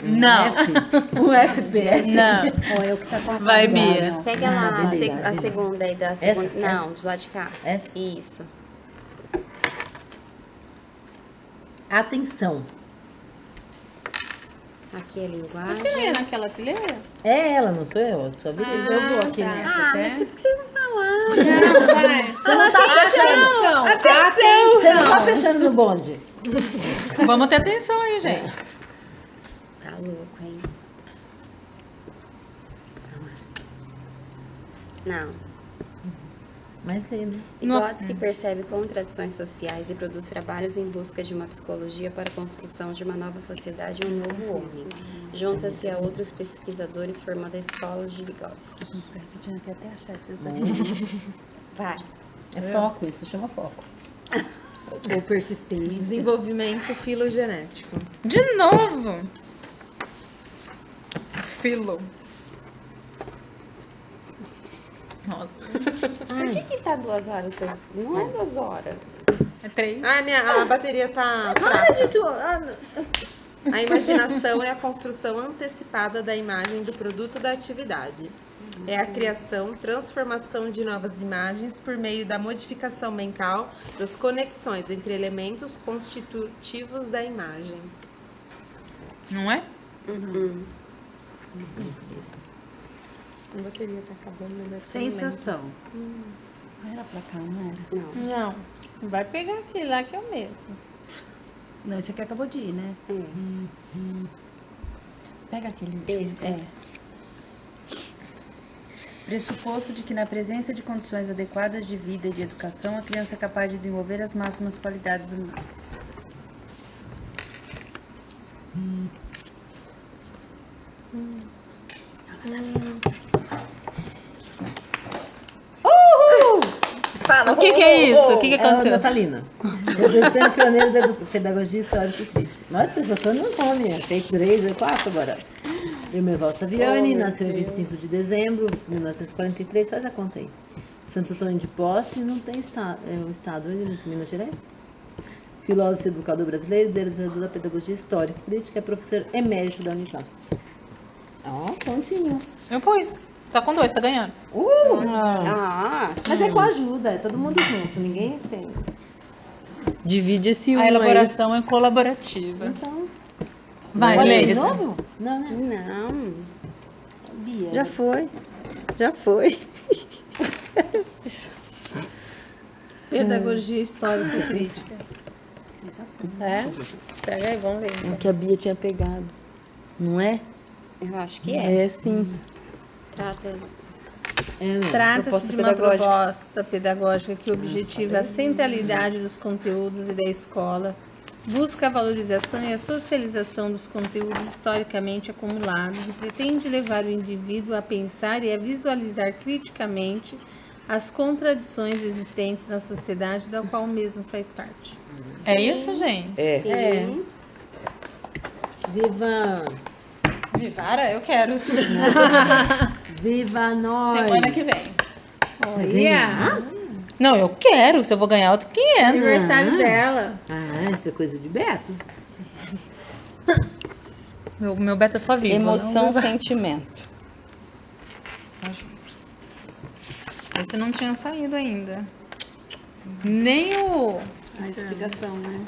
Não. F? Um FPS? Não. Ó, eu que tá com a Vai, quadrada, Bia. ó. Pega lá a, beleza, a beleza. segunda aí da segunda. Essa? Não, do lado de cá. Essa? Isso. Atenção. Aqui é linguagem. Você não ia naquela fileira? É ela, não sou eu. Só vi ele. Eu vou aqui nessa. Ah, até. mas por que vocês não falar? Não, vai. Você não tá fechando. Atenção! Você não tá fechando no bonde. Vamos ter atenção aí, gente. Tá louco, hein? Não. Mais lendo. Vygotsky percebe contradições sociais e produz trabalhos em busca de uma psicologia para a construção de uma nova sociedade e um novo homem. Junta-se a outros pesquisadores formando a escola de Vygotsky. Repetindo aqui até achar que vocês estão Vai. É foco, isso chama foco. Ou persistência. Desenvolvimento filogenético. De novo. Filo. Nossa. Por que tá 2 horas? Seus... Não é 2 horas. É 3. A bateria tá fraca. A imaginação é a construção antecipada da imagem do produto da atividade. É a criação, transformação de novas imagens por meio da modificação mental das conexões entre elementos constitutivos da imagem. Não é? Uhum. A bateria tá acabando, né? Sensação. Não era pra cá, não era? Não. Não. Vai pegar aquele lá que é o mesmo. Não, esse aqui acabou de ir, né? Pega aquele último. Esse. É. Pressuposto de que na presença de condições adequadas de vida e de educação, a criança é capaz de desenvolver as máximas qualidades humanas. O que é isso? O que É a aconteceu? Natalina. Representante pioneiro da pedagogia histórica e crítica. Nossa, eu só tô no nome. Achei 3 ou 4 agora. Irmeval Saviani, nasceu em 25 de dezembro de 1943. Faz a conta aí. Santo Antônio de Posse, não tem estado. É o estado de Minas Gerais. Filósofo e educador brasileiro, idealizador da pedagogia histórica e crítica, é professor emérito da Unicamp. Ó, pontinho. Eu pus. Tá com 2, tá ganhando. Ah, Mas é com ajuda, é todo mundo junto, ninguém tem. Divide esse A elaboração é colaborativa. Então, Vai, pode lê de isso. novo? Não, né? não. Bia. Já foi. Já foi. Pedagogia histórica e crítica. É? Pega aí, vamos ver. O que a Bia tinha pegado. Não é? Eu acho que é. É sim. Trata. Trata-se Proposta de uma pedagógica. proposta pedagógica que objetiva a centralidade dos conteúdos e da escola, busca a valorização e a socialização dos conteúdos historicamente acumulados e pretende levar o indivíduo a pensar e a visualizar criticamente as contradições existentes na sociedade da qual o mesmo faz parte. É isso, gente? É. Sim. Viva! Vivara, eu quero. Viva nós! Semana que vem. Olha! Não, eu quero. Se eu vou ganhar outro 500. Aniversário dela. Ah, isso é coisa de Beto. Meu Beto é só vivo. Emoção, não viva. sentimento. Tá junto. Esse não tinha saído ainda. Nem o... A explicação, né?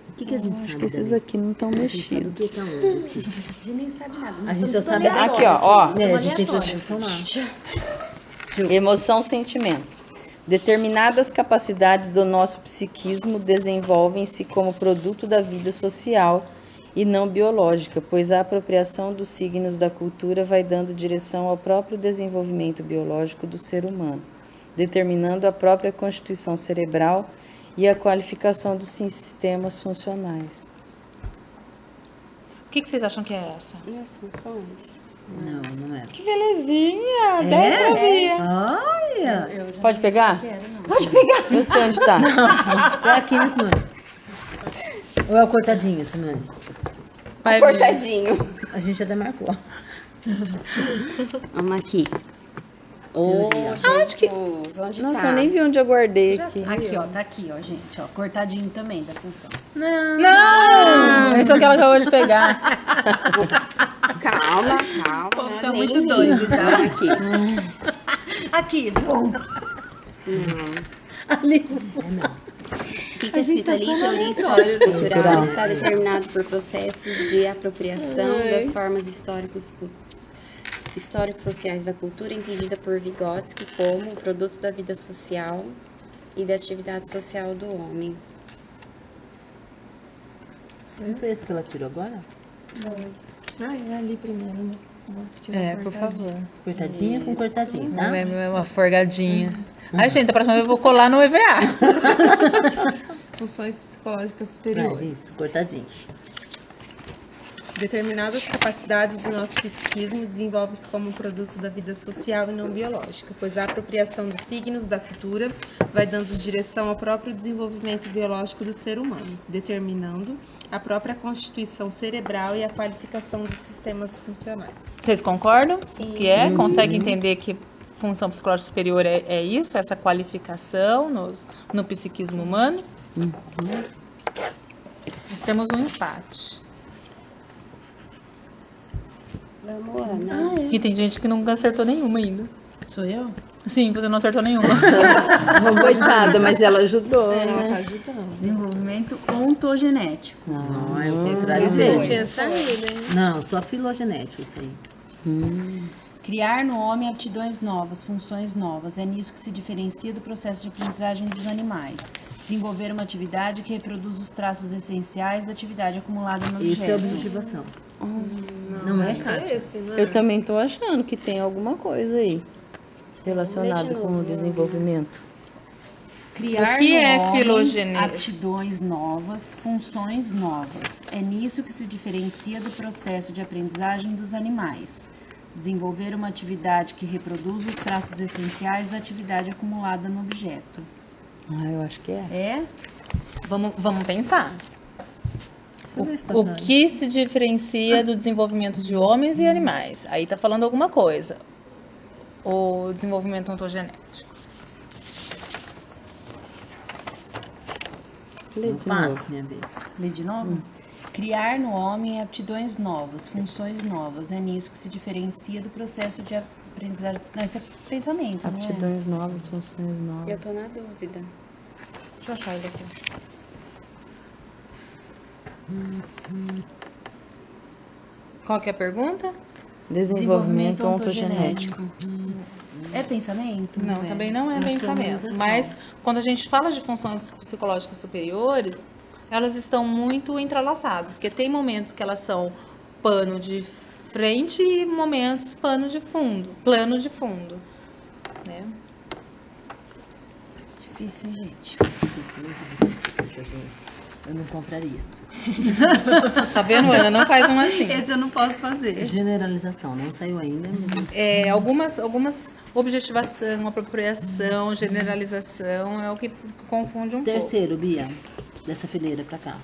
O que que a gente Acho sabe? que esses Davi? aqui não estão O mexidos. que tá onde aqui? A gente nem sabe nada. A gente só sabe Aqui, ó. É, a gente tem que prestar atenção lá. Emoção, sentimento. Determinadas capacidades do nosso psiquismo desenvolvem-se como produto da vida social e não biológica, pois a apropriação dos signos da cultura vai dando direção ao próprio desenvolvimento biológico do ser humano, determinando a própria constituição cerebral e a qualificação dos sistemas funcionais. O que vocês acham que é essa? E as funções? Não, não é. Que belezinha! 10 sabia. Olha! Pode pegar? Pode pegar. Eu sei onde tá. É aqui, né, Simone? Ou é o cortadinho, Simone? Vai ver. Cortadinho. A gente já demarcou. Vamos aqui. Ô, Jesus, onde Nossa, tá? eu nem vi onde eu guardei aqui. Aqui, ó, tá aqui, ó, gente, ó, cortadinho também da função. Não! Esse é o que ela acabou de pegar. Calma, calma. Pô, né? tá Nem muito li. doido já. Vamos aqui. Aqui, bom. Ali. O que é escrito ali? Teoria histórica cultural está determinado por processos de apropriação das formas histórico-sociais da cultura, entendida por Vygotsky como o produto da vida social e da atividade social do homem. Não foi esse que ela tirou agora? Ai, é ali primeiro, né? Vou tirar a Por cortadinha. favor. Cortadinha com cortadinho, tá? É uma forgadinha. Ai, gente, da próxima vez eu vou colar no EVA. Funções psicológicas Ah, superiores. isso, cortadinho. Determinadas capacidades do nosso psiquismo desenvolvem-se como produto da vida social e não biológica, pois a apropriação dos signos da cultura vai dando direção ao próprio desenvolvimento biológico do ser humano, determinando a própria constituição cerebral e a qualificação dos sistemas funcionais. Vocês concordam? Sim. Que é? Consegue entender que função psicológica superior é isso? Essa qualificação no psiquismo humano? Temos um empate. Vamos, Ana. E tem gente que nunca acertou nenhuma ainda. Sou eu? Sim, você não acertou nenhuma. Coitada, mas ela ajudou, Ela né? tá ajudando. Desenvolvimento ontogenético. Não, eu sei Mas trazer. pensa nele, hein? Não, só filogenético, sim. Criar no homem aptidões novas, funções novas. É nisso que se diferencia do processo de aprendizagem dos animais. Desenvolver uma atividade que reproduz os traços essenciais da atividade acumulada no objeto. Isso é objetivação. Não é, cara? É esse, não é? Eu também tô achando que tem alguma coisa aí relacionada Leite com o novo. desenvolvimento. Criar O que no é homem filogenética? aptidões novas, funções novas. É nisso que se diferencia do processo de aprendizagem dos animais. Desenvolver uma atividade que reproduz os traços essenciais da atividade acumulada no objeto. Ah, eu acho que é. É? Vamos pensar. Deixa eu ver se tá O claro. que se diferencia do desenvolvimento de homens e animais? Aí tá falando alguma coisa. O desenvolvimento ontogenético. Lê Não de faço, novo. minha vez. Lê de novo? Criar no homem aptidões novas, funções novas. É nisso que se diferencia do processo de aprendizagem. Não, isso é pensamento, não é? Aptidões novas, funções novas. Eu tô na dúvida. Deixa eu achar ele aqui. Qual que é a pergunta? Desenvolvimento ontogenético. É pensamento? Não, também não é pensamento. Mas quando a gente fala de funções psicológicas superiores, elas estão muito entrelaçadas, porque tem momentos que elas são pano de frente e momentos plano de fundo, né? Difícil, gente. Isso, muito difícil esse joguinho. Eu não compraria. Tá vendo, Ana? Não faz um assim. Esse eu não posso fazer. Generalização, não saiu ainda. Algumas objetivação, apropriação, generalização é o que confunde um pouco. Terceiro, Bia, dessa fileira pra cá.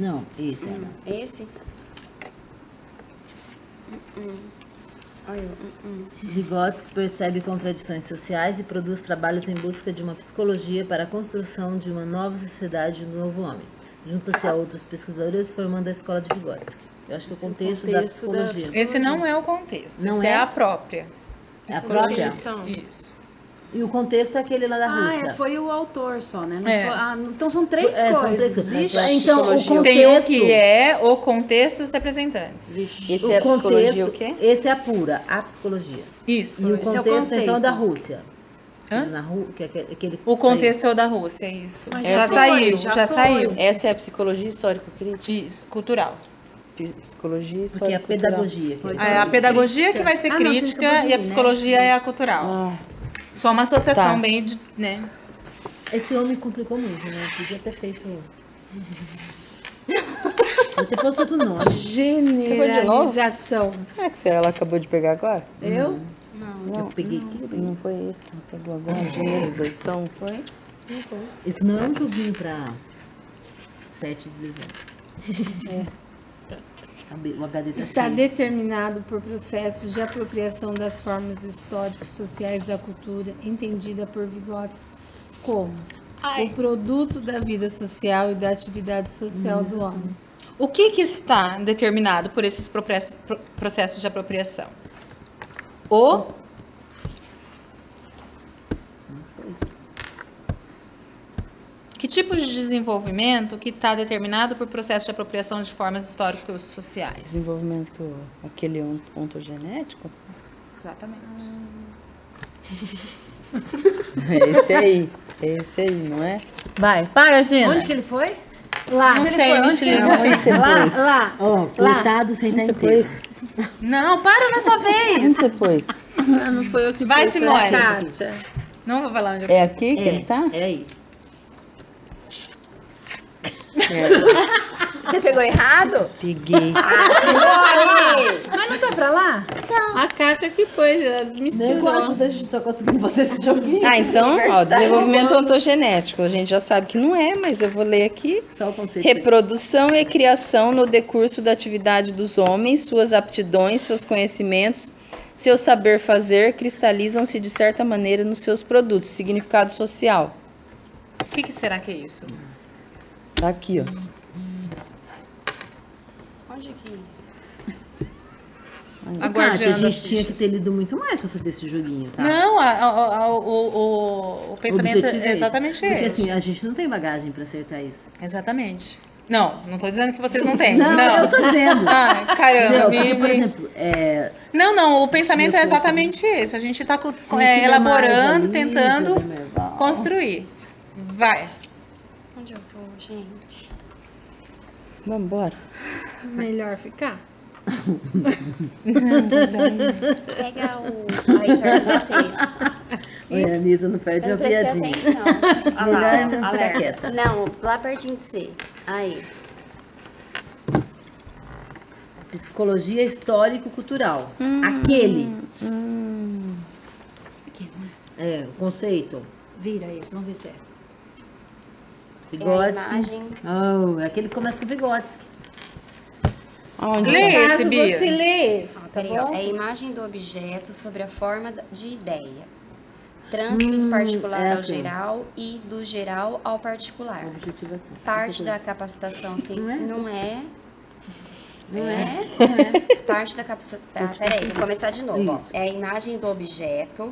Não, esse, Ana. Esse? Olha, Vygotsky percebe contradições sociais e produz trabalhos em busca de uma psicologia para a construção de uma nova sociedade e um novo homem. Junta-se a outros pesquisadores formando a escola de Vygotsky. Eu acho que é o contexto da psicologia. Esse não é o contexto, Não esse é? é a própria. É a própria? Isso. E o contexto é aquele lá da Rússia. Foi o autor só, né? Não É. foi- então são três São coisas. três coisas. Vixe. Então, o contexto... Tem o que é o contexto e os representantes. Vixe. Esse é a psicologia o quê? Esse é a pura, a psicologia. Isso. E o esse é o contexto, conceito. então, da Rússia. Hã? Que é aquele O contexto é o da Rússia, isso. Mas Já já saiu, foi, já já saiu. Essa é a psicologia histórico-crítica? Isso, cultural. Psicologia Porque é a histórico-cultural. pedagogia. Que A pedagogia que vai ser Ah, não, vocês crítica acabou de e a ir, né? psicologia é a cultural. Ah, Só uma associação Tá. bem, né? Esse homem complicou muito, né? Podia ter feito... Você pôs outro nome. Generalização. é que ela acabou de pegar agora? Eu? Eu peguei aqui. Não foi esse que ela pegou agora? Generalização? Foi? Esse não é um joguinho pra 7 de dezembro. O HD tá Está cheio. determinado por processos de apropriação das formas históricos sociais da cultura, entendida por Vygotsky como o produto da vida social e da atividade social do homem. O que está determinado por esses processos de apropriação? O que tipo de desenvolvimento que está determinado por processo de apropriação de formas históricos sociais? Desenvolvimento, aquele ontogenético? Exatamente. Esse aí, não é? Vai, para, Gina. Onde que ele foi? Lá, Não sei, Michelin. Onde você pôs? Ó, coitado sem Onde dar você inteiro. pôs? Não, para na sua Onde vez. você pôs? não foi eu que Vai, pus, foi Simone. a Kátia. Não vou falar onde eu É aqui que ele tá? É aí. Você pegou errado? Peguei. Mas não tá pra lá? A Kátia que pôs, ela Nem misturou. quanto a gente só conseguindo fazer esse joguinho. Ah, então, ó, desenvolvimento ontogenético. A gente já sabe que não é, mas eu vou ler aqui. Só o conceito. Reprodução e criação no decurso da atividade dos homens, suas aptidões, seus conhecimentos, seu saber fazer cristalizam-se de certa maneira nos seus produtos. Significado social. O que será que é isso? Tá aqui, ó. Onde que... Aguardando Kátia, a gente as tinha que fichas. ter lido muito mais pra fazer esse joguinho, tá? Não, o pensamento objetivo é esse. exatamente Porque esse. assim, a gente não tem bagagem pra acertar isso. Exatamente. Não tô dizendo que vocês não têm. Não, eu tô dizendo. Ai, caramba. Entendeu? Porque, por exemplo, Não, o pensamento é exatamente esse. A gente está elaborando, tentando construir. Vai. Onde eu vou, gente? Vamos embora. Melhor ficar? Pega o... Aí perto de você. Oi, a Nisa não perde Eu uma não prestei piadinha. atenção. Olha Melhor lá, não ficar alerta. quieta. Não, lá pertinho de você. Aí. Psicologia histórico-cultural. Aquele. É, o conceito. Vira esse, vamos ver se é. É a Vygotsky. imagem. Oh, é aquele que começa com Vygotsky. Aonde? Lê tá? esse, Bia. Você lê, Ó, tá peraí, ó. bom? É a imagem do objeto sobre a forma de ideia. Trânsito do particular é ao aqui. geral e do geral ao particular. Objetivação. Parte da capacitação Não é? não é. Não é? Parte da capacitação. Peraí, vou começar de novo. Ó. Isso. É a imagem do objeto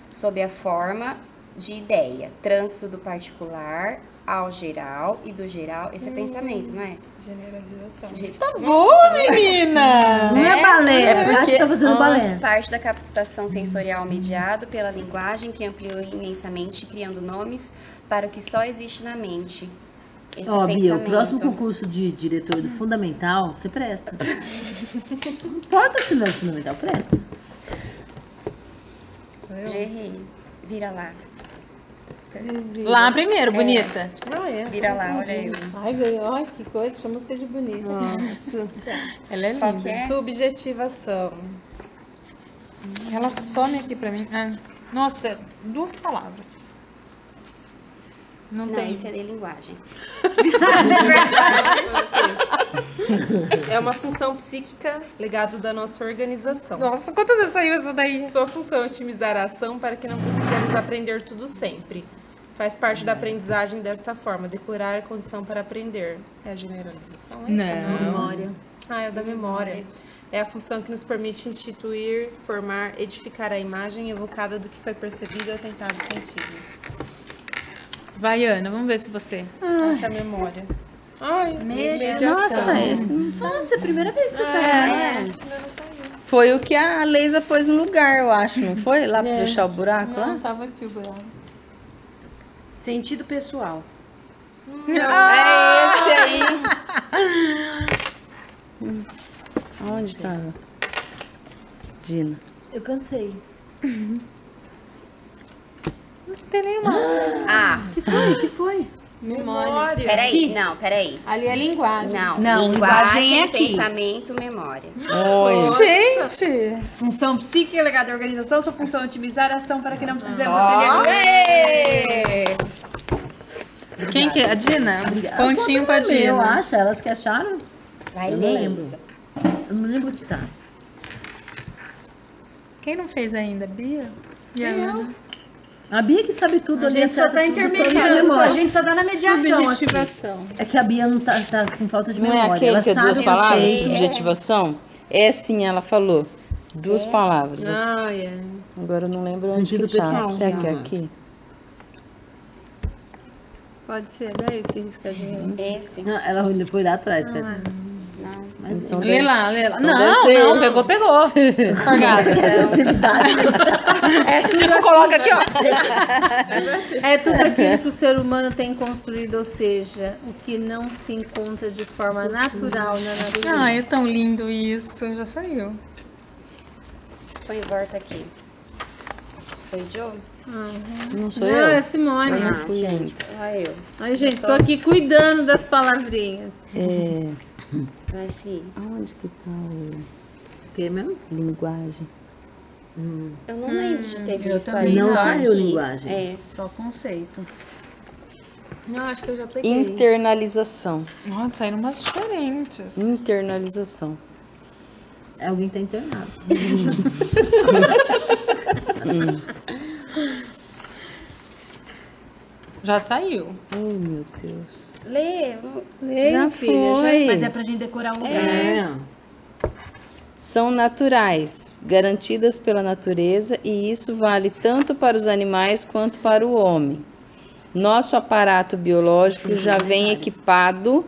sob a forma de ideia. Trânsito do particular ao geral e do geral. Esse é pensamento, não é? Generalização. Tá boa, menina! Não é balé, É é porque porque- tá fazendo balé. Parte da capacitação sensorial mediado pela linguagem que ampliou imensamente, criando nomes para o que só existe na mente. Esse Ó, é Bia, o pensamento. próximo concurso de diretor do Fundamental, você presta. Não importa se não é do Fundamental, presta. Já errei. Vira lá. Desvia. Lá primeiro, bonita. Ah, é. Vira lá, olha eu. Ai, ganhou. Ai, que coisa. Chama você de bonita. Nossa. Ela é Qual linda. que é? Subjetivação. Ela some aqui pra mim. Ah, nossa, 2 palavras. Não, Não, tem. esse é de linguagem. É uma função psíquica legado da nossa organização. Nossa, quantas vezes saiu isso daí? Sua função é otimizar a ação para que não precisemos aprender tudo sempre. Faz parte da aprendizagem desta forma, decorar a condição para aprender. É a generalização? É isso? Não. Memória. Ah, é da memória. É a função que nos permite instituir, formar, edificar a imagem evocada do que foi percebido, atentado, sentido. Vai, Ana, vamos ver se você acha a memória. Ai, Nossa, esse não Nossa, é a primeira vez que saiu. foi o que a Leisa pôs no lugar, eu acho, não foi? Lá pra fechar o buraco lá? Não, tava aqui o buraco. Sentido pessoal. É esse aí. Onde tava? Dina. Eu cansei. Não tem nenhuma. Que foi? memória. Peraí. Ali é linguagem. Não, linguagem é aqui. Pensamento, memória. Oi. Gente! Função psíquica legada à organização, sua função é otimizar a ação para que não precisemos aprender. Quem que é? A Dina? Pontinho pra Dina. Eu acho, elas que acharam. Vai Eu não ler. lembro. Eu não lembro onde tá. Quem não fez ainda? Bia? E a Ana? A Bia que sabe tudo A ali. gente só acerta tá tudo, só intermediando, memória. a gente só tá na mediação aqui. Subjetivação. É que a Bia não tá com falta de Não memória. é aquele Ela que é sabe duas o palavras? conceito. Subjetivação? É sim, ela falou. Duas palavras. Ai, é. Agora eu não lembro onde Sentido que tá. pessoal. Será que é aqui? Pode ser, daí esse riscadinho. Esse. Não, ela foi lá atrás. Cadê? Não. Mas Então Lê lá, lê lá. Então Não, deve ser não, esse. pegou. Forgada. Tipo, coloca aqui, ó. É tudo aquilo que o ser humano tem construído, ou seja, o que não se encontra de forma natural na natureza. Ai, é tão lindo isso. Já saiu. Põe volta aqui. Sou idiota? Não sou Não, eu. é Simone. Eu não fui ainda. Vai eu. Ai, gente, tô aqui cuidando das palavrinhas. É, Vai sim. aonde que tá o O que mesmo? linguagem? Eu não lembro de ter eu visto também. aí. Não só saiu aqui. linguagem. É. Só conceito. Não, acho que eu já peguei. Internalização. Nossa, saíram umas diferentes. Internalização. É alguém que tá internado. Já saiu. Oh, meu Deus. Lê. Já foi. Mas é pra gente decorar o lugar. É. São naturais, garantidas pela natureza, e isso vale tanto para os animais quanto para o homem. Nosso aparato biológico já vem equipado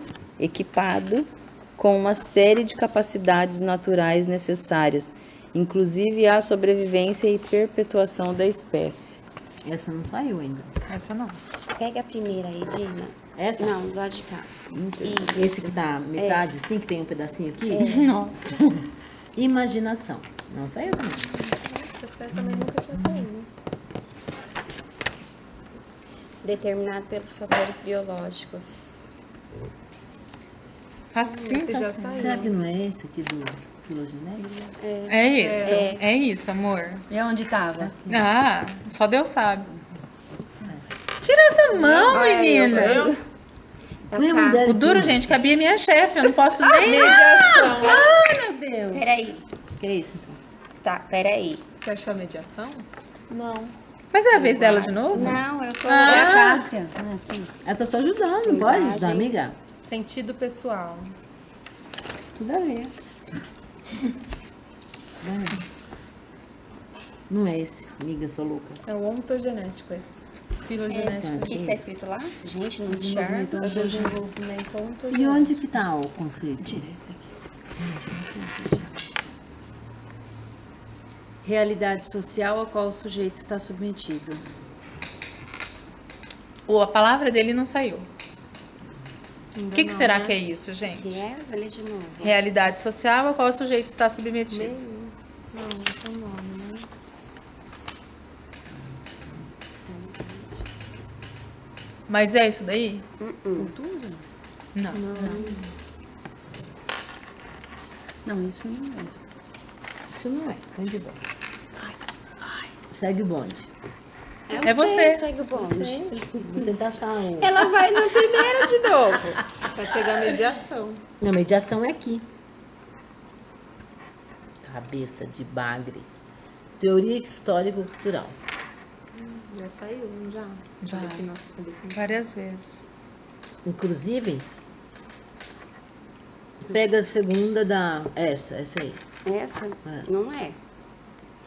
com uma série de capacidades naturais necessárias, inclusive à sobrevivência e perpetuação da espécie. Essa não saiu ainda. Essa não. Pega a primeira aí, Dina. Essa? Não, do lado de cá. Isso. Esse que tá metade, assim, que tem um pedacinho aqui? Nossa. Imaginação. Não saiu também. Essa também nunca tinha saído. Determinado pelos fatores biológicos. Assim, Esse já assim. saiu. Será que não é esse aqui do filogenético? É isso. É isso, amor. E onde tava? Ah, só Deus sabe. Tira essa mão, menina. O duro, gente, que a Bia é minha chefe. Eu não posso nem... Mediação. Meu Deus. Peraí. Que é isso, então? Tá, peraí. Você achou a mediação? Não. Mas é a vez dela de novo? Não, eu tô... É a Cássia. Aqui. Ela tá só ajudando, não pode ajudar, amiga? Sentido pessoal. Tudo a ver. Não é esse, amiga, sou louca. É o ontogenético esse. Filogenético. O que tá escrito lá? Gente, não enxerga. É desenvolvimento ontogenético. E onde que tá o conceito? Realidade social a qual o sujeito está submetido. A palavra dele não saiu. O que será que é isso, gente? Que é? Vou ler de novo. Realidade social a qual o sujeito está submetido. Não, esse é o nome, né? Mas é isso daí? Não. Não, isso não é. Isso não é, põe de volta. Segue o bonde. É você. Segue o bonde. Vou tentar achar um. Ela vai na primeira de novo. Vai pegar mediação. Não, mediação é aqui. Cabeça de bagre. Teoria histórico-cultural. Já saiu, não já? Já. Aqui, nossa, cadê que- Várias vezes. Inclusive, pega a segunda da. Essa aí. Essa? É. Não é.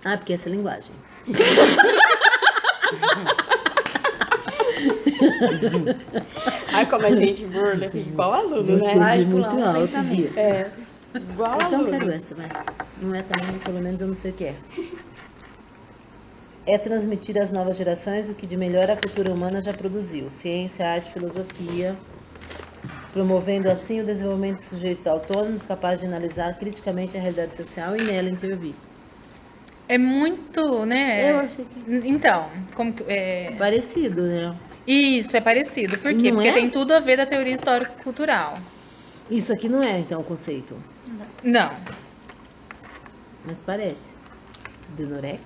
Ah, porque essa é linguagem. Ai, como a gente burla, fica igual aluno, Você né? Vai viu pular muito um alto, pensamento. Bia. É. Igual Então eu aluno. quero essa, vai. Não é também, pelo menos eu não sei o que é. É transmitir às novas gerações o que de melhor a cultura humana já produziu. Ciência, arte, filosofia. Promovendo assim o desenvolvimento de sujeitos autônomos capazes de analisar criticamente a realidade social e nela intervir. É muito, né? Eu achei que... Então, como que. Parecido, né? Isso, é parecido. Por quê? Não Porque é? tem tudo a ver da teoria histórico-cultural. Isso aqui não é, então, o conceito. Não. Mas parece. Denorex.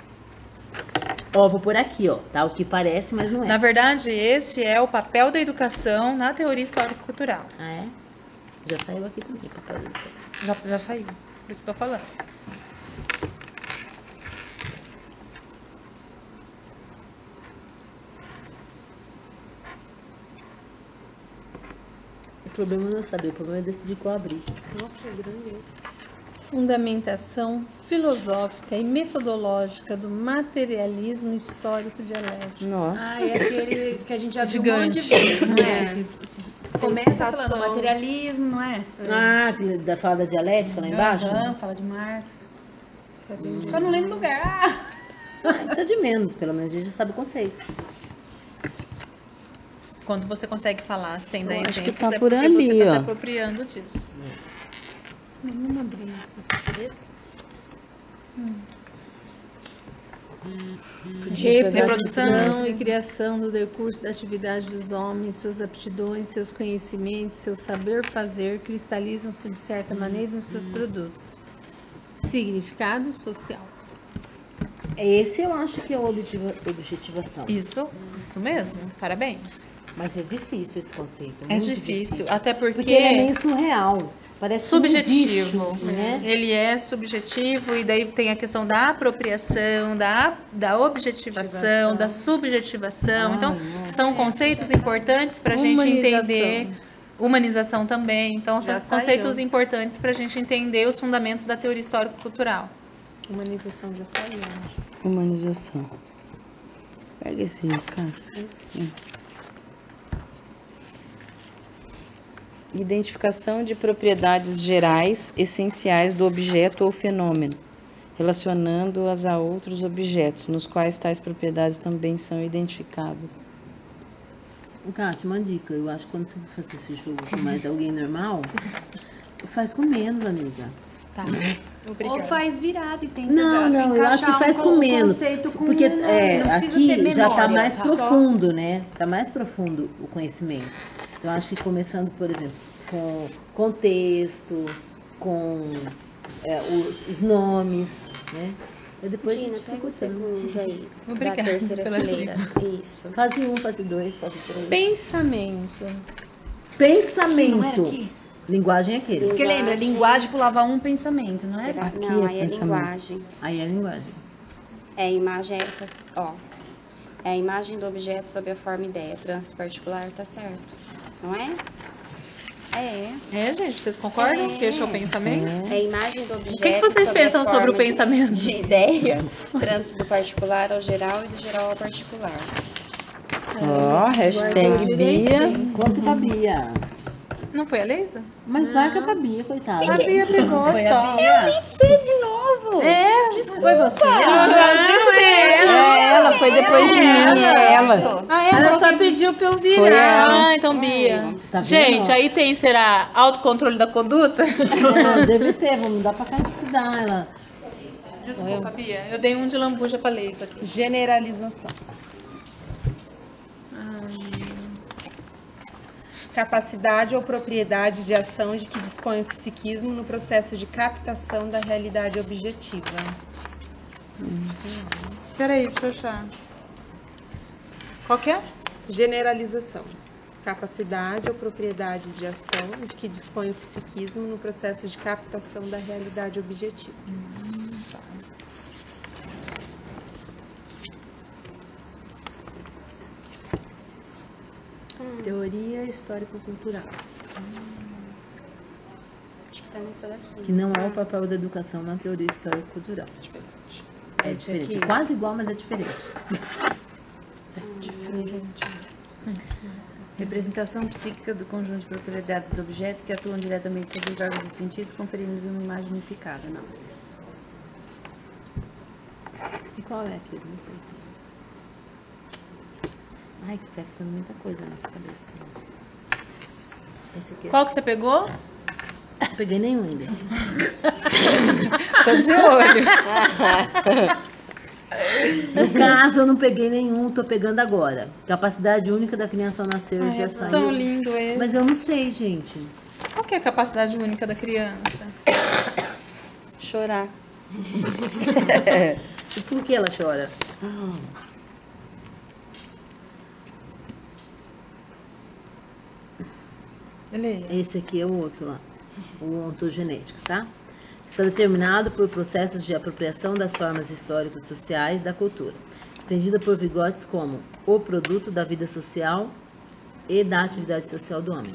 Ó, vou por aqui, ó. Tá? O que parece, mas não é. Na verdade, esse é o papel da educação na teoria histórico-cultural. Ah, é? Já saiu aqui também. Papel da educação. Já saiu. Por isso que eu tô falando. O problema não é saber, o problema é decidir qual abrir. Nossa, é grande esse. Fundamentação filosófica e metodológica do materialismo histórico dialético. Nossa. Ah, é aquele que a gente já viu um Gigante. monte de vezes, não é? Começa Sensação. falando materialismo, não é? Ah, da fala da dialética lá embaixo? Aham, fala de Marx. Só não lembro o lugar. Ah, isso é de menos, pelo menos a gente já sabe o conceito. Quando você consegue falar sem dar Eu acho que exemplos, tá é por porque você ali, está se ó. apropriando disso. Nenhuma brisa. Reprodução e criação do decurso da atividade dos homens, suas aptidões, seus conhecimentos, seu saber fazer cristalizam-se de certa maneira nos seus produtos. Significado social. Esse eu acho que é o objetivação. Isso mesmo. Parabéns. Mas é difícil esse conceito. É muito difícil, até porque Porque ele é meio surreal. Parece que não subjetivo. existe, né? Ele é subjetivo e daí tem a questão da apropriação, da objetivação, da subjetivação. Então, são conceitos importantes para a gente Humanização. entender. Humanização também. Então, são Já conceitos saiu. importantes para a gente entender os fundamentos da teoria histórico-cultural. Humanização já saiu, acho. Humanização. Pega esse aí, Cássia. Identificação de propriedades gerais essenciais do objeto ou fenômeno, relacionando-as a outros objetos, nos quais tais propriedades também são identificadas. Cátia, uma dica. Eu acho que quando você for fazer esse jogo com mais alguém normal, faz com menos, amiga. Tá. Ou Obrigada. faz virado e tenta Não, eu acho que encaixar faz um com menos. conceito com Porque um nome, não precisa aqui ser menor, já tá mais só- profundo, né? Tá mais profundo o conhecimento. Então, eu acho que começando, por exemplo, com contexto, com os nomes, né? E depois a Gina, gente pega o fica segundo aí, Obrigada da terceira pela fileira. Isso. Fase 1, fase 2, fase 3. Pensamento. Pensamento. Não era aqui? Linguagem é aquele. Porque lembra, linguagem pulava um pensamento, não é? Será? Aqui Não, é aí é pensamento. linguagem. Aí é a linguagem. É a imagem, ó. É a imagem do objeto sob a forma ideia. Trânsito particular, tá certo. Não é? É, gente, vocês concordam que esse é o É. pensamento? É a imagem do objeto. O que vocês sob a pensam sobre o forma pensamento? De ideia. Trânsito do particular ao geral e do geral ao particular. Ó, hashtag Bia. Quanto cabia? Não foi a Leisa? Mas marca pra Bia, coitada. A Bia pegou Foi a só. Bia. Você de novo? É, Desculpa, foi você? É ela, foi depois de mim, é ela. Ela só pediu pra eu Foi virar. ela. Ah, então Bia. Tá vendo? Gente, aí tem, será, autocontrole da conduta? Não, deve ter, vamos dar pra cá estudar ela. Desculpa, Bia. Eu dei um de lambuja pra Leisa aqui. Generalização. Capacidade ou propriedade de ação de que dispõe o psiquismo no processo de captação da realidade objetiva. Peraí, deixa eu achar. Qual que é? Generalização. Capacidade ou propriedade de ação de que dispõe o psiquismo no processo de captação da realidade objetiva. Teoria histórico-cultural. Acho que tá nessa daqui. Que não é o papel da educação na teoria histórico-cultural. É diferente. É quase igual, mas é diferente. Representação psíquica do conjunto de propriedades do objeto que atuam diretamente sobre os órgãos dos sentidos, conferindo-lhes uma imagem unificada. Não. E qual é aquele? Não sei. Ai, que tá ficando muita coisa nessa cabeça. Esse aqui é... Qual que você pegou? Não peguei nenhum ainda. Tô de olho. No caso, eu não peguei nenhum, tô pegando agora. Capacidade única da criança ao nascer Ai, já é saiu. tão lindo esse. Mas eu não sei, gente. Qual que é a capacidade única da criança? Chorar. E por que ela chora? Leia. Esse aqui é o outro lá, o ontogenético, tá? Está determinado por processos de apropriação das formas históricos sociais da cultura, entendida por Vygotsky como o produto da vida social e da atividade social do homem.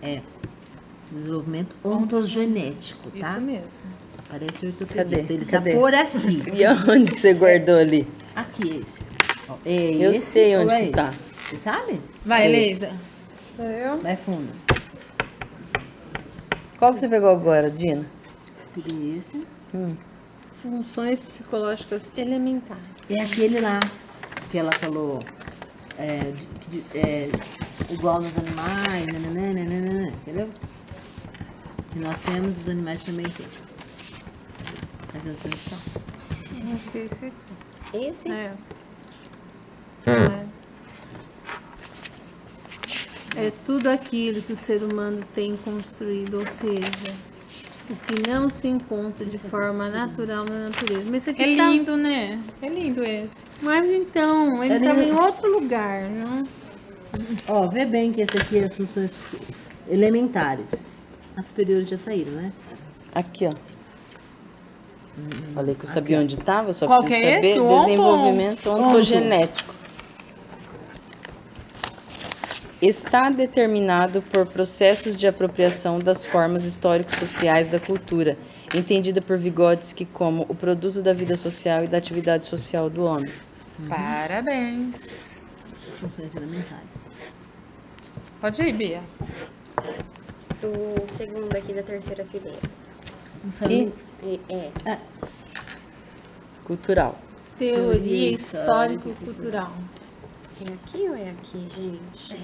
É desenvolvimento ontogenético, tá? Isso mesmo. Parece ortopedista. Cadê? Ele Cadê? tá por aqui. E aonde que você guardou ali? Aqui esse. Ó, é Eu esse sei ou onde é que esse? tá. Você sabe? Vai, Sei. Leisa. Vai fundo. Qual que você pegou agora, Dina? Peguei esse. Funções psicológicas elementares. É aquele lá que ela falou, igual nos animais, nananana, entendeu? Que nós temos, os animais também têm. Cadê o solução? Não sei se Esse? é tudo aquilo que o ser humano tem construído, ou seja, o que não se encontra de forma natural na natureza. Mas isso aqui É tá... lindo, né? É lindo esse. Mas então, ele É estava lindo. em outro lugar, não? Ó, vê bem que esse aqui é as funções elementares. As superiores já saíram, né? Aqui, ó. Falei que eu sabia Aqui, ó. onde estava, só Qual preciso que é saber. esse? O onto? Desenvolvimento ontogenético. Está determinado por processos de apropriação das formas histórico-sociais da cultura, entendida por Vygotsky como o produto da vida social e da atividade social do homem. Parabéns. Funções elementares. Pode ir, Bia. O segundo aqui da terceira fileira. Não sabe? Cultural. Teoria histórico-cultural. É aqui ou é aqui, gente?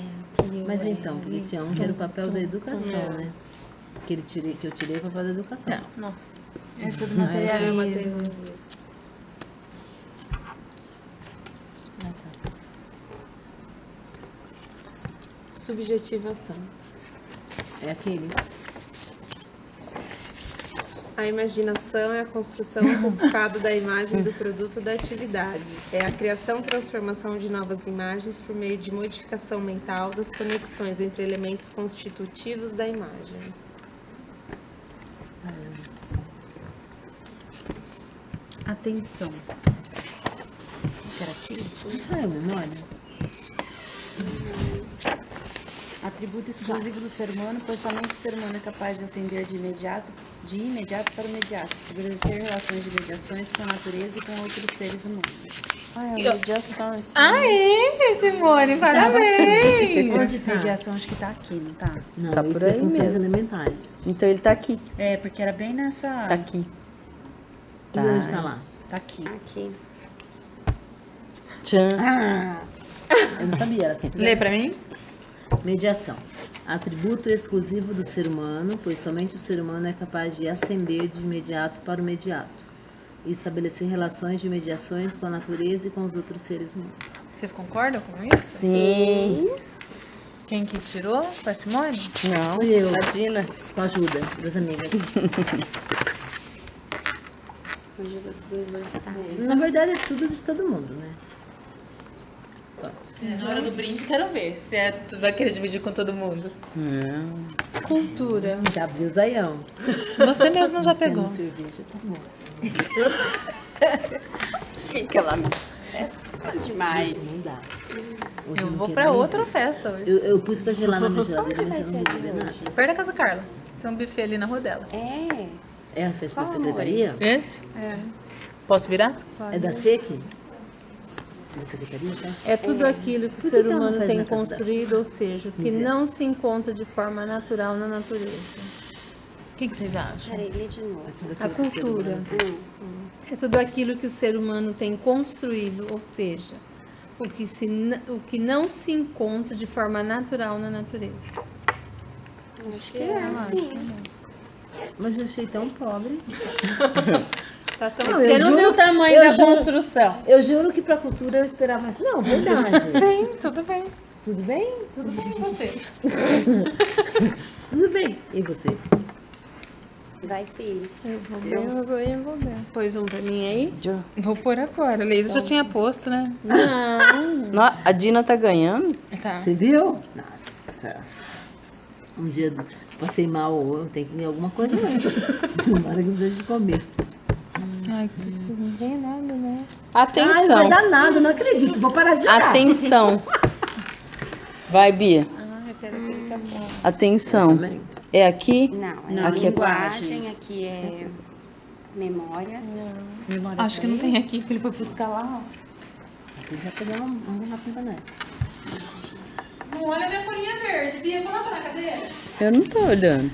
Mas então, porque tinha um que era o papel da educação, né? Que eu tirei o papel da educação. Não. Esse é do Materialismo. Subjetivação. É aquele. A imaginação é a construção antecipada da imagem do produto da atividade. É a criação e transformação de novas imagens por meio de modificação mental das conexões entre elementos constitutivos da imagem. Atenção. Não saiu memória? Atributo exclusivo do ser humano, pois somente o ser humano é capaz de ascender de imediato para o imediato, estabelecer relações de mediações com a natureza e com outros seres humanos. Ah, é a mediação. Esse Aê, Simone, parabéns. Onde mediação acho que tá aqui, não tá? Não, Tá isso por é aí funções mesmo. elementares. Então ele tá aqui. É, porque era bem nessa. Tá aqui. E onde tá lá? Tá aqui. Aqui. Tchan. Eu não sabia, era sempre. Lê pra mim. Mediação. Atributo exclusivo do ser humano, pois somente o ser humano é capaz de ascender de imediato para o imediato e estabelecer relações de mediações com a natureza e com os outros seres humanos. Vocês concordam com isso? Sim. Quem que tirou? Foi a Simone? Não. Fui eu. A Dina. Com a ajuda das amigas. Ajuda dos universitários. Na verdade é tudo de todo mundo, né? Na hora do brinde, quero ver se tu vai querer dividir com todo mundo. Não. Cultura. Já abriu o zaião. Você mesmo já pegou. Sendo cerveja, tá bom. Que ela demais. Não dá. Hoje Eu não vou quero pra nem outra ver. festa hoje. Eu pus pra gelar na minha geladeira, mas eu não vou beber nada. Perto da Casa Carla. Tem um buffet ali na rua dela. É a festa da Qual, secretaria? Esse? É. Posso virar? É da SEC? Da secretaria, tá? É tudo aquilo que o Por que ser que ela não humano faz tem na casa construído, ou seja, o que Miséria. não se encontra de forma natural na natureza. O que vocês acham? Peraí, lê de novo. A cultura é tudo aquilo que o ser humano tem construído, ou seja, o que não se encontra de forma natural na natureza. Acho que é, sim. Mas eu achei tão pobre. Tá tão... Não, Você eu não juro- viu o tamanho eu da juro- construção. Eu juro que pra cultura eu esperava mais. Não, verdade. Sim, tudo bem. Tudo bem? Tudo bem com você. Tudo bem. E você? Vai sim. Eu vou ver. Pôs um pra mim aí? Vou pôr agora. Leisa já tinha posto, né? Não. A Dina tá ganhando? Tá. Você viu? Nossa. Um dia passei mal, eu tenho que ir alguma coisa antes. Tomara que não seja de comer. Ai, não tem nada, né? Ai, não Atenção. vai dar nada, não acredito. Vou parar de jogar. Atenção. Vai, Bia. Ah, eu quero aquele capão. Atenção. Também. É aqui? Não, Aqui é linguagem, aqui é memória. Acho que não tem aqui, que ele foi buscar lá. Tem que pegar uma garrafa pra nós. Não olha a minha folhinha verde. Bia, coloca na cadeira. Eu não tô olhando.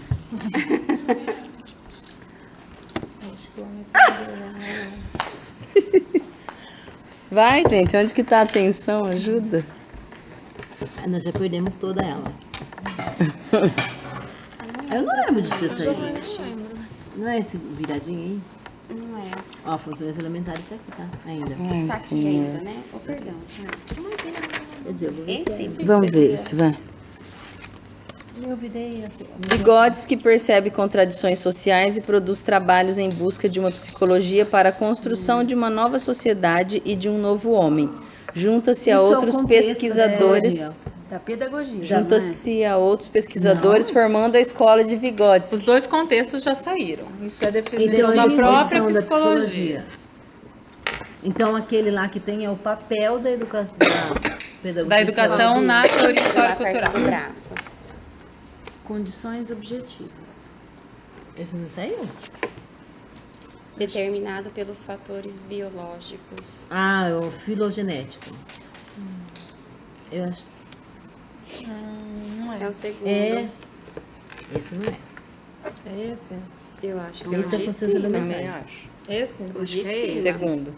Vai, gente. Onde que tá a atenção? Ajuda. Ah, nós já perdemos toda ela. Eu não lembro de ter isso aí. Não é esse viradinho aí? Não é. Ó, funções elementares tá aqui, tá? Ainda. Ai, Tá aqui senhor. ainda, né? Oh, perdão. Quer dizer, eu vou ver Esse? Vamos ver isso, vai. Eu virei a sua. Bigodes que percebe contradições sociais e produz trabalhos em busca de uma psicologia para a construção de uma nova sociedade e de um novo homem. Junta-se a Isso é o outros contexto pesquisadores. Da pedagogia. Junta-se a outros pesquisadores formando a escola de Vygotsky. Os dois contextos já saíram. Isso é Então, definição da própria psicologia. Então, aquele lá que tem é o papel da educação. Da educação na teoria Lá perto do histórico-cultural. braço. Condições objetivas. Esse não saiu? Determinado pelos fatores biológicos. Ah, é o filogenético. Eu acho. Não É é. o segundo. É. Esse não é. É esse? Eu acho que é Esse é o de funções cima. elementares. acho. Esse? O de Acho que é cima. Segundo.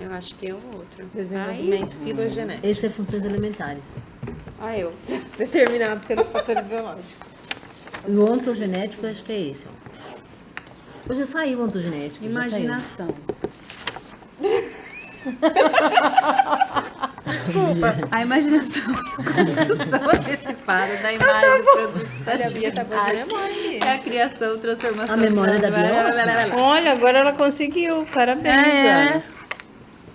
Eu acho que é o outro. Desenvolvimento filogenético. Esse é funções elementares. Ah, eu. Determinado pelos fatores biológicos. O ontogenético, eu acho que é esse, ó. Hoje já saiu o ontogenético. já saiu. Imaginação. A imaginação é a construção antecipada da imagem do produto. Olha, a Bia tá boa de memória. É a criação, transformação. A memória da Bia. Olha, agora ela conseguiu. Parabéns, É. Ana.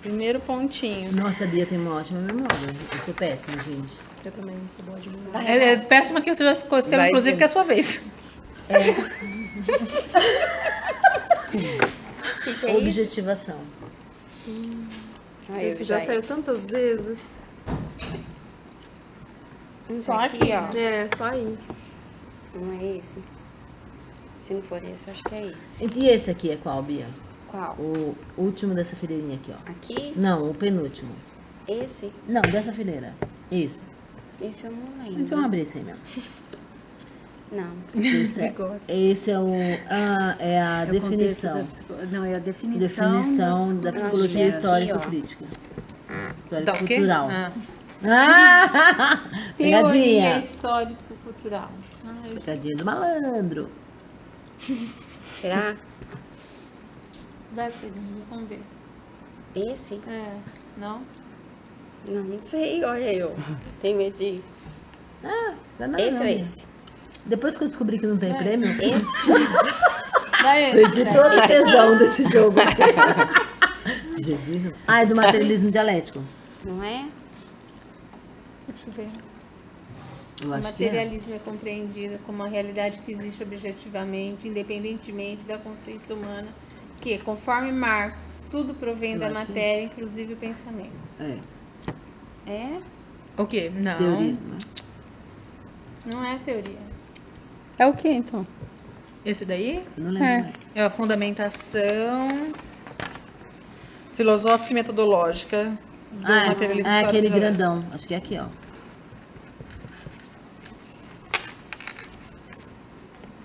Primeiro pontinho. Nossa, a Bia tem uma ótima memória. Eu sou péssima, gente. Eu também não sou boa de memória. É péssima que você já escolheu, Vai, inclusive, sim. que é a sua vez. Que é isso? Objetivação. Ah, eu Esse já saiu tantas vezes. Só aqui, ó. É, só aí. Não é esse? Se não for esse, eu acho que é esse. E esse aqui é qual, Bia? Qual? O último dessa fileirinha aqui, ó. Aqui? Não, o penúltimo. Esse? Não, dessa fileira. Esse. Esse eu não lembro. Então abre esse aí mesmo. Não. Esse é o. Ah, é a É o contexto definição. da não, é a definição. Definição da Eu acho psicologia que é aqui, histórico-crítica. Tá o quê? Histórico-cultural. Ah. Ah! Teoria Pegadinha. histórico-cultural. Pegadinha do malandro. Será? Deve ser, vamos ver. Esse? É, não? Não sei, olha eu. Tem medo de... Ah, dá nada Esse não, ou né? esse? Depois que eu descobri que não tem prêmio, Esse? Daí, perdi todo o tesão desse jogo. Jesus. Ah, é do materialismo dialético. Não é? deixa eu ver. Eu O acho que é. materialismo é compreendido como uma realidade que existe objetivamente, independentemente da consciência humana, que, conforme Marx, tudo provém Eu da acho que é. matéria, inclusive o pensamento. É, É? O quê? Não. teoria. Né? Não é teoria. É o que então? Esse daí Não lembro mais. é a fundamentação filosófica e metodológica do materialismo É aquele histórico. grandão. Acho que é aqui, ó.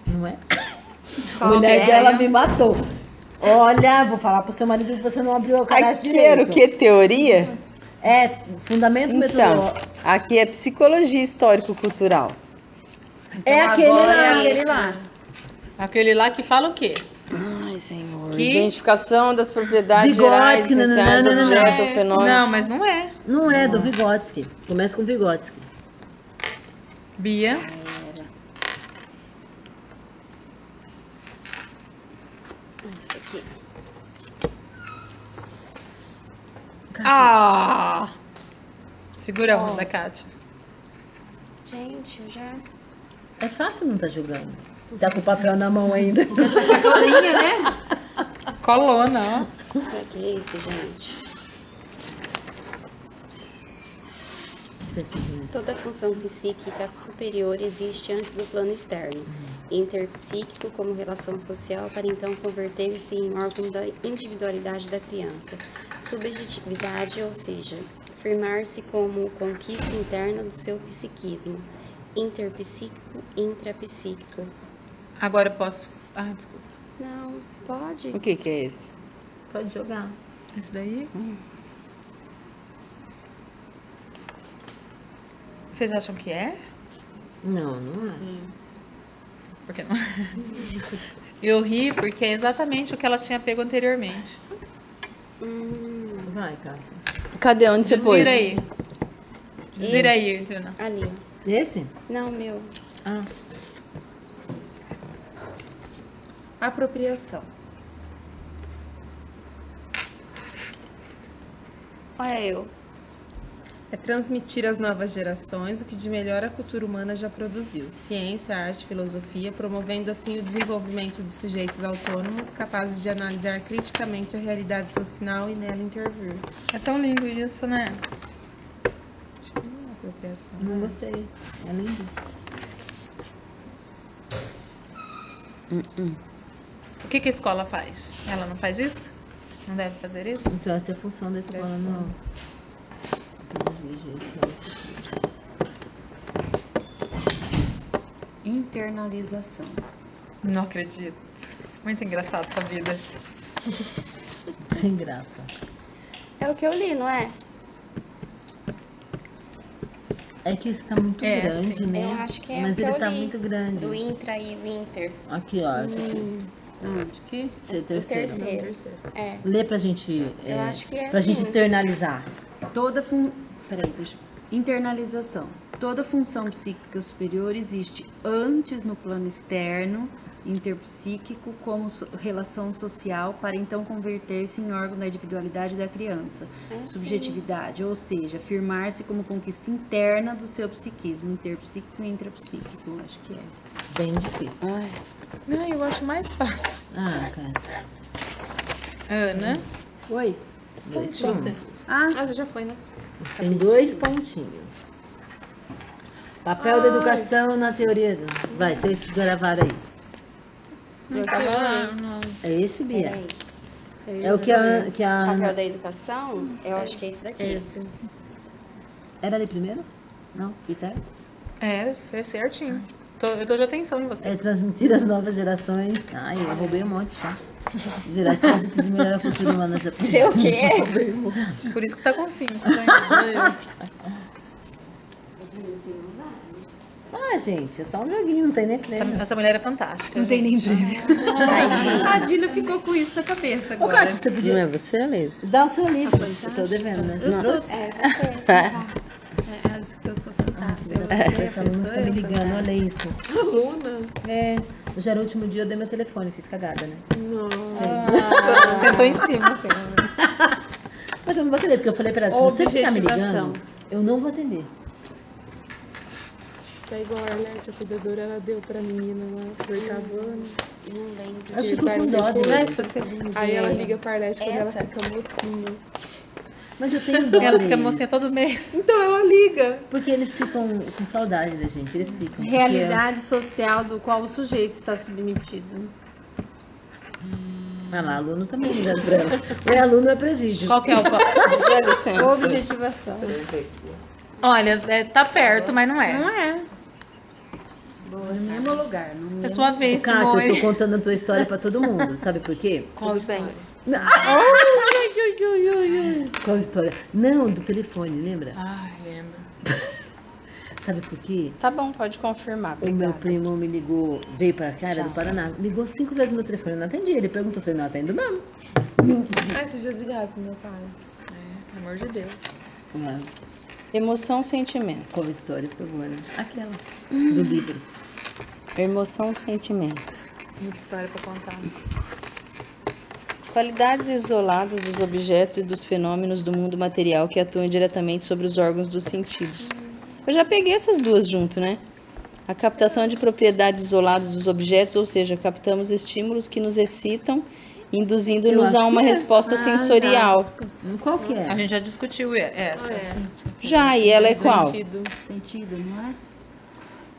Não é? A Qual mulher que é? dela me matou. Olha, vou falar pro seu marido que você não abriu o cadastro Aqui era o direito. que? Teoria? É, fundamento Então, metodológico. aqui é psicologia histórico-cultural. É aquele agora lá. é Aquele esse. lá. Aquele lá que fala o quê? Ai, senhor. Que- Identificação das propriedades Vygotsky, gerais, essenciais do nananana. objeto ou fenômeno. Não, mas não é. Não é, do Vygotsky. Começa com Vygotsky. Bia. Esse aqui. Ah! Segura a onda, Kátia. Gente, eu já... É fácil não tá julgando. Tá com o papel na mão ainda. Colona, ó. Será que é esse, gente? Toda função psíquica superior existe antes do plano externo, interpsíquico como relação social para então converter-se em órgão da individualidade da criança. Subjetividade, ou seja, firmar-se como conquista interna do seu psiquismo. Interpsíquico, intrapsíquico. Agora eu posso. Ah, desculpa. Não, pode. O que é esse? Pode jogar. Esse daí? Vocês acham que é? Não, não é. Por que não? Eu ri porque é exatamente o que ela tinha pego anteriormente. Vai, Cássia. Cadê? Onde você pôs? Desvira aí. Desvira aí, Diana. Ali, ó. Esse? Não, meu. Ah. Apropriação. Olha eu. É transmitir às novas gerações o que de melhor a cultura humana já produziu. Ciência, arte, filosofia, promovendo assim o desenvolvimento de sujeitos autônomos capazes de analisar criticamente a realidade social e nela intervir. É tão lindo isso, né? Apropriação. Não gostei. É lindo. O que a escola faz? Ela não faz isso? Não deve fazer isso? Então essa é a função da escola, não. Internalização. Não acredito. Muito engraçado essa vida. Sem graça. É o que eu li, não é? É que esse tá muito É, grande, sim. né? Eu acho que é Mas o que ele eu tá li. muito grande. Do intra e o inter. Aqui, ó. Esse aqui. Aqui? Esse é o O terceiro. terceiro. É. Lê pra gente. Eu acho que é Pra gente assim. internalizar. Peraí, deixa eu... Internalização. Toda função psíquica superior existe antes no plano externo, interpsíquico, como relação social, para então converter-se em órgão da individualidade da criança. É, Subjetividade, ou seja, firmar-se como conquista interna do seu psiquismo, interpsíquico e intrapsíquico. Acho que é. Bem difícil. Não, eu acho mais fácil. Ah, cara. Ana. Oi. Dois Você. pontos. Ah, Ah, você já foi, né? Tem 2 pontinhos. Papel da educação na teoria. Vai, vocês gravaram aí. Não tava. Não. É esse, Bia? Peraí. É o que a Papel da educação, eu acho que é esse daqui. Era ali primeiro? Não? Fiz certo? É, fez certinho. Eu tô de atenção em você. É transmitir às novas gerações. Ai, eu roubei um monte já. Gerações que melhor a cultura humana já. Sei o quê? Por isso que tá com 5. Ah, gente, é só um joguinho, não tem nem prêmio. Essa mulher é fantástica. não tem nem prêmio. A Dina ficou com isso na cabeça Ô, agora. Cátia, você podia. Não é você mesmo? Dá o seu livro. Eu tô devendo, né? Você trouxe? É, você. Ela disse que eu sou fantástica. Essa aluna fica me ligando, olha isso. Aluna? É, já era o último dia, eu dei meu telefone, fiz cagada, né? Não. Sentou em cima, assim. Mas eu não vou atender, porque eu falei pra ela, se você ficar me ligando, eu não vou atender. Tá igual a Arlete, a cuidadora, ela deu pra menina lá, por cavando. Não lembro. Eu fico com dó depois. dele. Aí ela liga pra Arlete quando ela Essa? fica mocinha. Mas eu tenho dó Ela fica deles, mocinha todo mês. Então ela liga. porque eles ficam com saudade da gente, eles ficam. porque- Realidade social do qual o sujeito está submetido. Ah lá, aluno também ligado pra ela. É aluno é presídio. Qual que é o... Dá licença. Objetivação. Olha, tá perto, mas não é. Não é. No mesmo lugar. No É mesmo... sua vez, Kátia, eu tô Simone. contando a tua história pra todo mundo. Sabe por quê? Qual história? Qual história? Não, do telefone, lembra? Ai, lembro. Sabe por quê? Tá bom, pode confirmar. O meu Obrigada. primo me ligou, veio pra cá, era do Paraná. Ligou 5 vezes no meu telefone, eu não atendi. Ele perguntou, eu falei, não atendo mesmo. Ai, esses dias ligaram pro meu pai. Pelo amor de Deus. Ah, Emoção, sentimento. qual história, por favor? Né? Aquela, do livro. Emoção, sentimento. Muita história pra contar. Qualidades isoladas dos objetos e dos fenômenos do mundo material que atuam diretamente sobre os órgãos dos sentidos. Eu já peguei essas duas junto, né? A captação de propriedades isoladas dos objetos, ou seja, captamos estímulos que nos excitam, induzindo-nos Eu a acho uma que é. resposta sensorial. Qual que é? A gente já discutiu essa. Já, e ela é qual? Sentido, não é?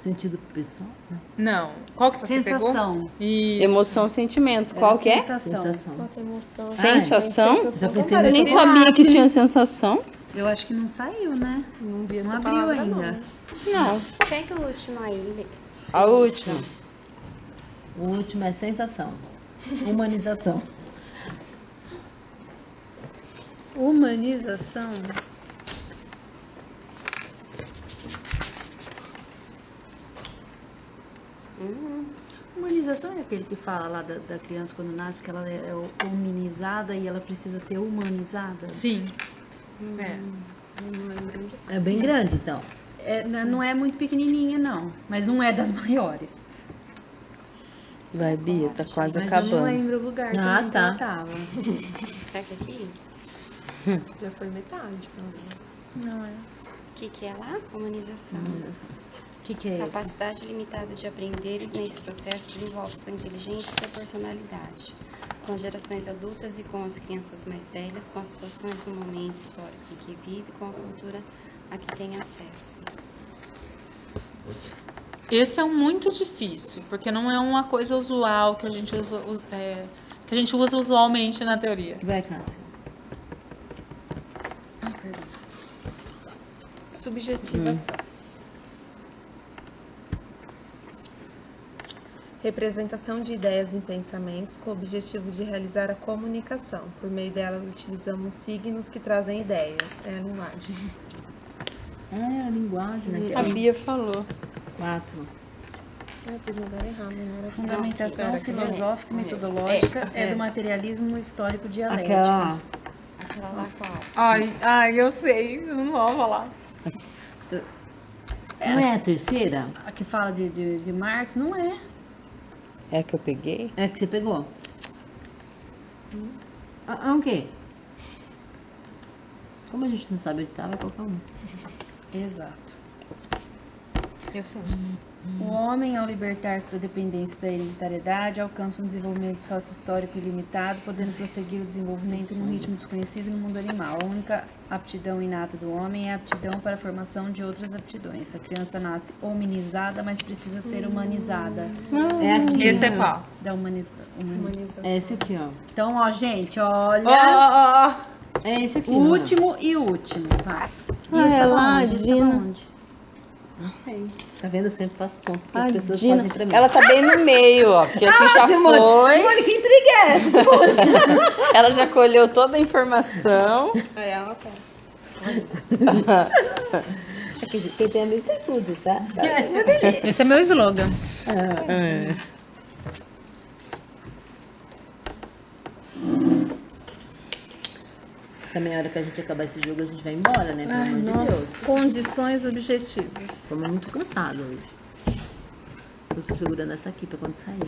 Sentido pessoal? Não. Qual que você pegou? Sensação. Isso. Emoção, sentimento. Qual que é? Sensação. Sensação. Nossa, emoção. Sensação? Já pensei Eu nem nessa sabia que tinha sensação. Eu acho que não saiu, né? Não vi essa Não abriu palavra, ainda. Não. Pega o último aí. A última. O último é sensação. Humanização. Humanização. Humanização é aquele que fala lá da criança quando nasce que ela é hominizada e ela precisa ser humanizada. Sim. É. Não lembro. É bem grande, então. Não é muito pequenininha, não. Mas não é das maiores. Vai, Bia, tá quase Mas eu não acabando. lembro o lugar Ah, também que tá. ela tava. Pega aqui. Já foi metade. Não é. O que é lá? Humanização. O que é esse? Capacidade limitada de aprender e nesse processo desenvolve sua inteligência e sua personalidade. Com as gerações adultas e com as crianças mais velhas, com as situações no momento histórico em que vive, com a cultura a que tem acesso. Esse é um muito difícil, porque não é uma coisa usual que a gente usa, que a gente usa usualmente na teoria. Vai, Cássia. Subjetivação. Representação de ideias em pensamentos com objetivos de realizar a comunicação. Por meio dela, utilizamos signos que trazem ideias. É a linguagem. É a linguagem, né? A Bia falou. 4. É, fiz no lugar errado, não era Fundamentação Não, filosófica e metodológica é do materialismo histórico dialético. Aquela. Aquela lá qual? Ai, eu sei, eu não vou falar. Não é a terceira? A que fala de Marx, não é. É a que eu peguei? É a que você pegou? O quê? Como a gente não sabe onde tá, vai colocar um. Exato. Eu sei. O homem, ao libertar-se da dependência da hereditariedade, alcança um desenvolvimento sócio-histórico ilimitado, podendo prosseguir o desenvolvimento num ritmo desconhecido no mundo animal. A única aptidão inata do homem é a aptidão para a formação de outras aptidões. A criança nasce hominizada, mas precisa ser humanizada. É aqui. Esse é qual? Da humanização. É esse aqui, ó. Então, ó, gente, olha. Ó. É esse aqui. O ó. último e o último, vai. E Ah, esse é tava lá, onde? Esse Dina. tava onde? Não sei. Tá vendo? Eu sempre faço conta que A as pessoas Dina. fazem pra mim. Ela tá bem no meio, ó. Porque aqui já foi. Simone, que intriga é essa? Ela já colheu toda a informação. É, ela tá. Quem tem amigo tem tudo, tá? Esse é meu slogan. É. Também a hora que a gente acabar esse jogo, a gente vai embora, né? Pelo amor de Deus. Condições objetivas. Tô muito cansado hoje. Eu tô segurando essa aqui pra quando sair.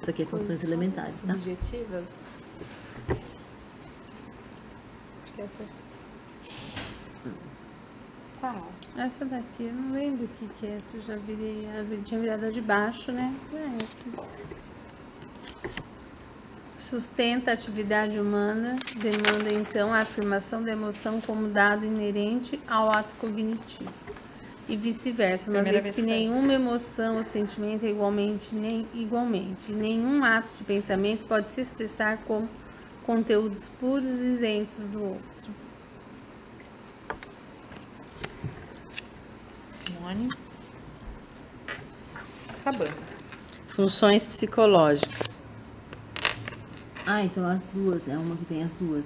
Isso aqui é funções elementares, tá? Objetivas. Acho que essa é. Qual? Essa daqui, eu não lembro o que é essa. Eu já virei. Eu tinha virado a de baixo, né? É essa. sustenta a atividade humana demanda, então, a afirmação da emoção como dado inerente ao ato cognitivo. E vice-versa, uma Primeira vez vez que que nenhuma emoção ou sentimento é igualmente, nenhum ato de pensamento pode se expressar como conteúdos puros e isentos do outro. Simone. Acabando. Funções psicológicas. Então as duas, é uma que tem as duas.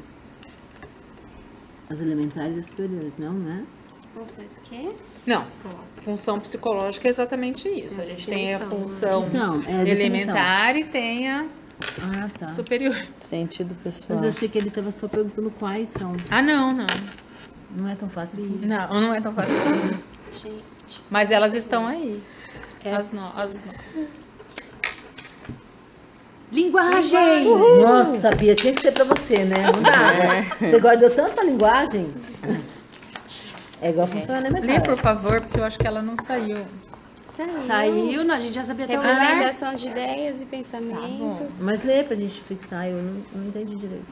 As elementares e as superiores, não é? Funções o quê? Não, função psicológica é exatamente isso. A gente tem a função Não, é a definição. elementar e tem a Tá. superior. Sentido pessoal. Mas eu achei que ele estava só perguntando quais são. Ah, não. Não é tão fácil assim. Não é tão fácil assim. Gente. Mas elas estão aí. Linguagem! Nossa, Bia, tinha que ser pra você, né? Não dá. Você guardou tanto a linguagem? É igual a função elementar. Lê, por favor, porque eu acho que ela não saiu. Saiu, não, a gente já sabia até o nome. Representação de ideias e pensamentos. Mas lê pra gente fixar, eu não entendi direito.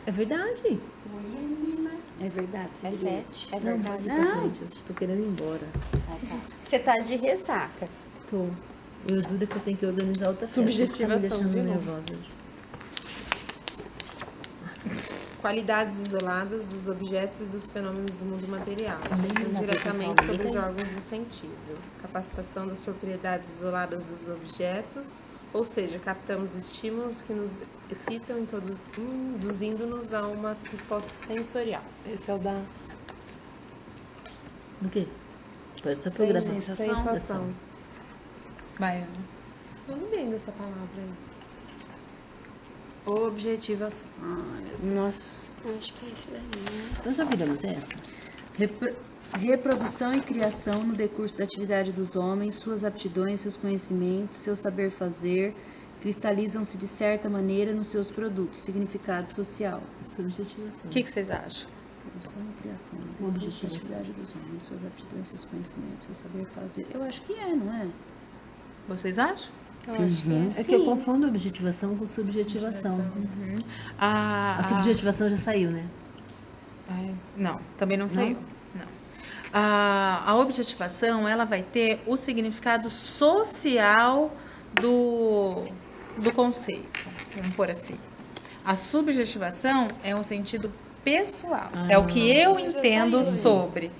É verdade. É verdade, É 7. É Não, verdade. não. Eu tô querendo ir embora. Você tá de ressaca. Tô. E o duro é que eu tenho que organizar outra festa. Subjetivação, Tá me deixando de novo. nervosa hoje. Qualidades isoladas dos objetos e dos fenômenos do mundo material, não diretamente tem sobre os como. órgãos do sentido. Capacitação das propriedades isoladas dos objetos, ou seja, captamos estímulos que nos excitam, induzindo-nos a uma resposta sensorial. Esse é o da Do quê? Essa programação. sensação. Vai, Ana. Eu não lembro essa palavra aí. Objetivação. Nossa. Acho que é isso daí, né? Nós já viramos essa? Reprodução e criação no decurso da atividade dos homens, suas aptidões, seus conhecimentos, seu saber fazer, cristalizam-se de certa maneira nos seus produtos, significado social. Subjetivação. O que vocês acham? Reprodução e criação no decurso da atividade dos homens, suas aptidões, seus conhecimentos, seu saber fazer. Eu acho que é, não é? Vocês acham? Eu acho que é É que eu sim. confundo objetivação com subjetivação. A A subjetivação já saiu, né? Não, também não saiu. Não. A objetivação, ela vai ter o significado social do conceito, vamos pôr assim. A subjetivação é um sentido pessoal, é o que eu entendo sobre,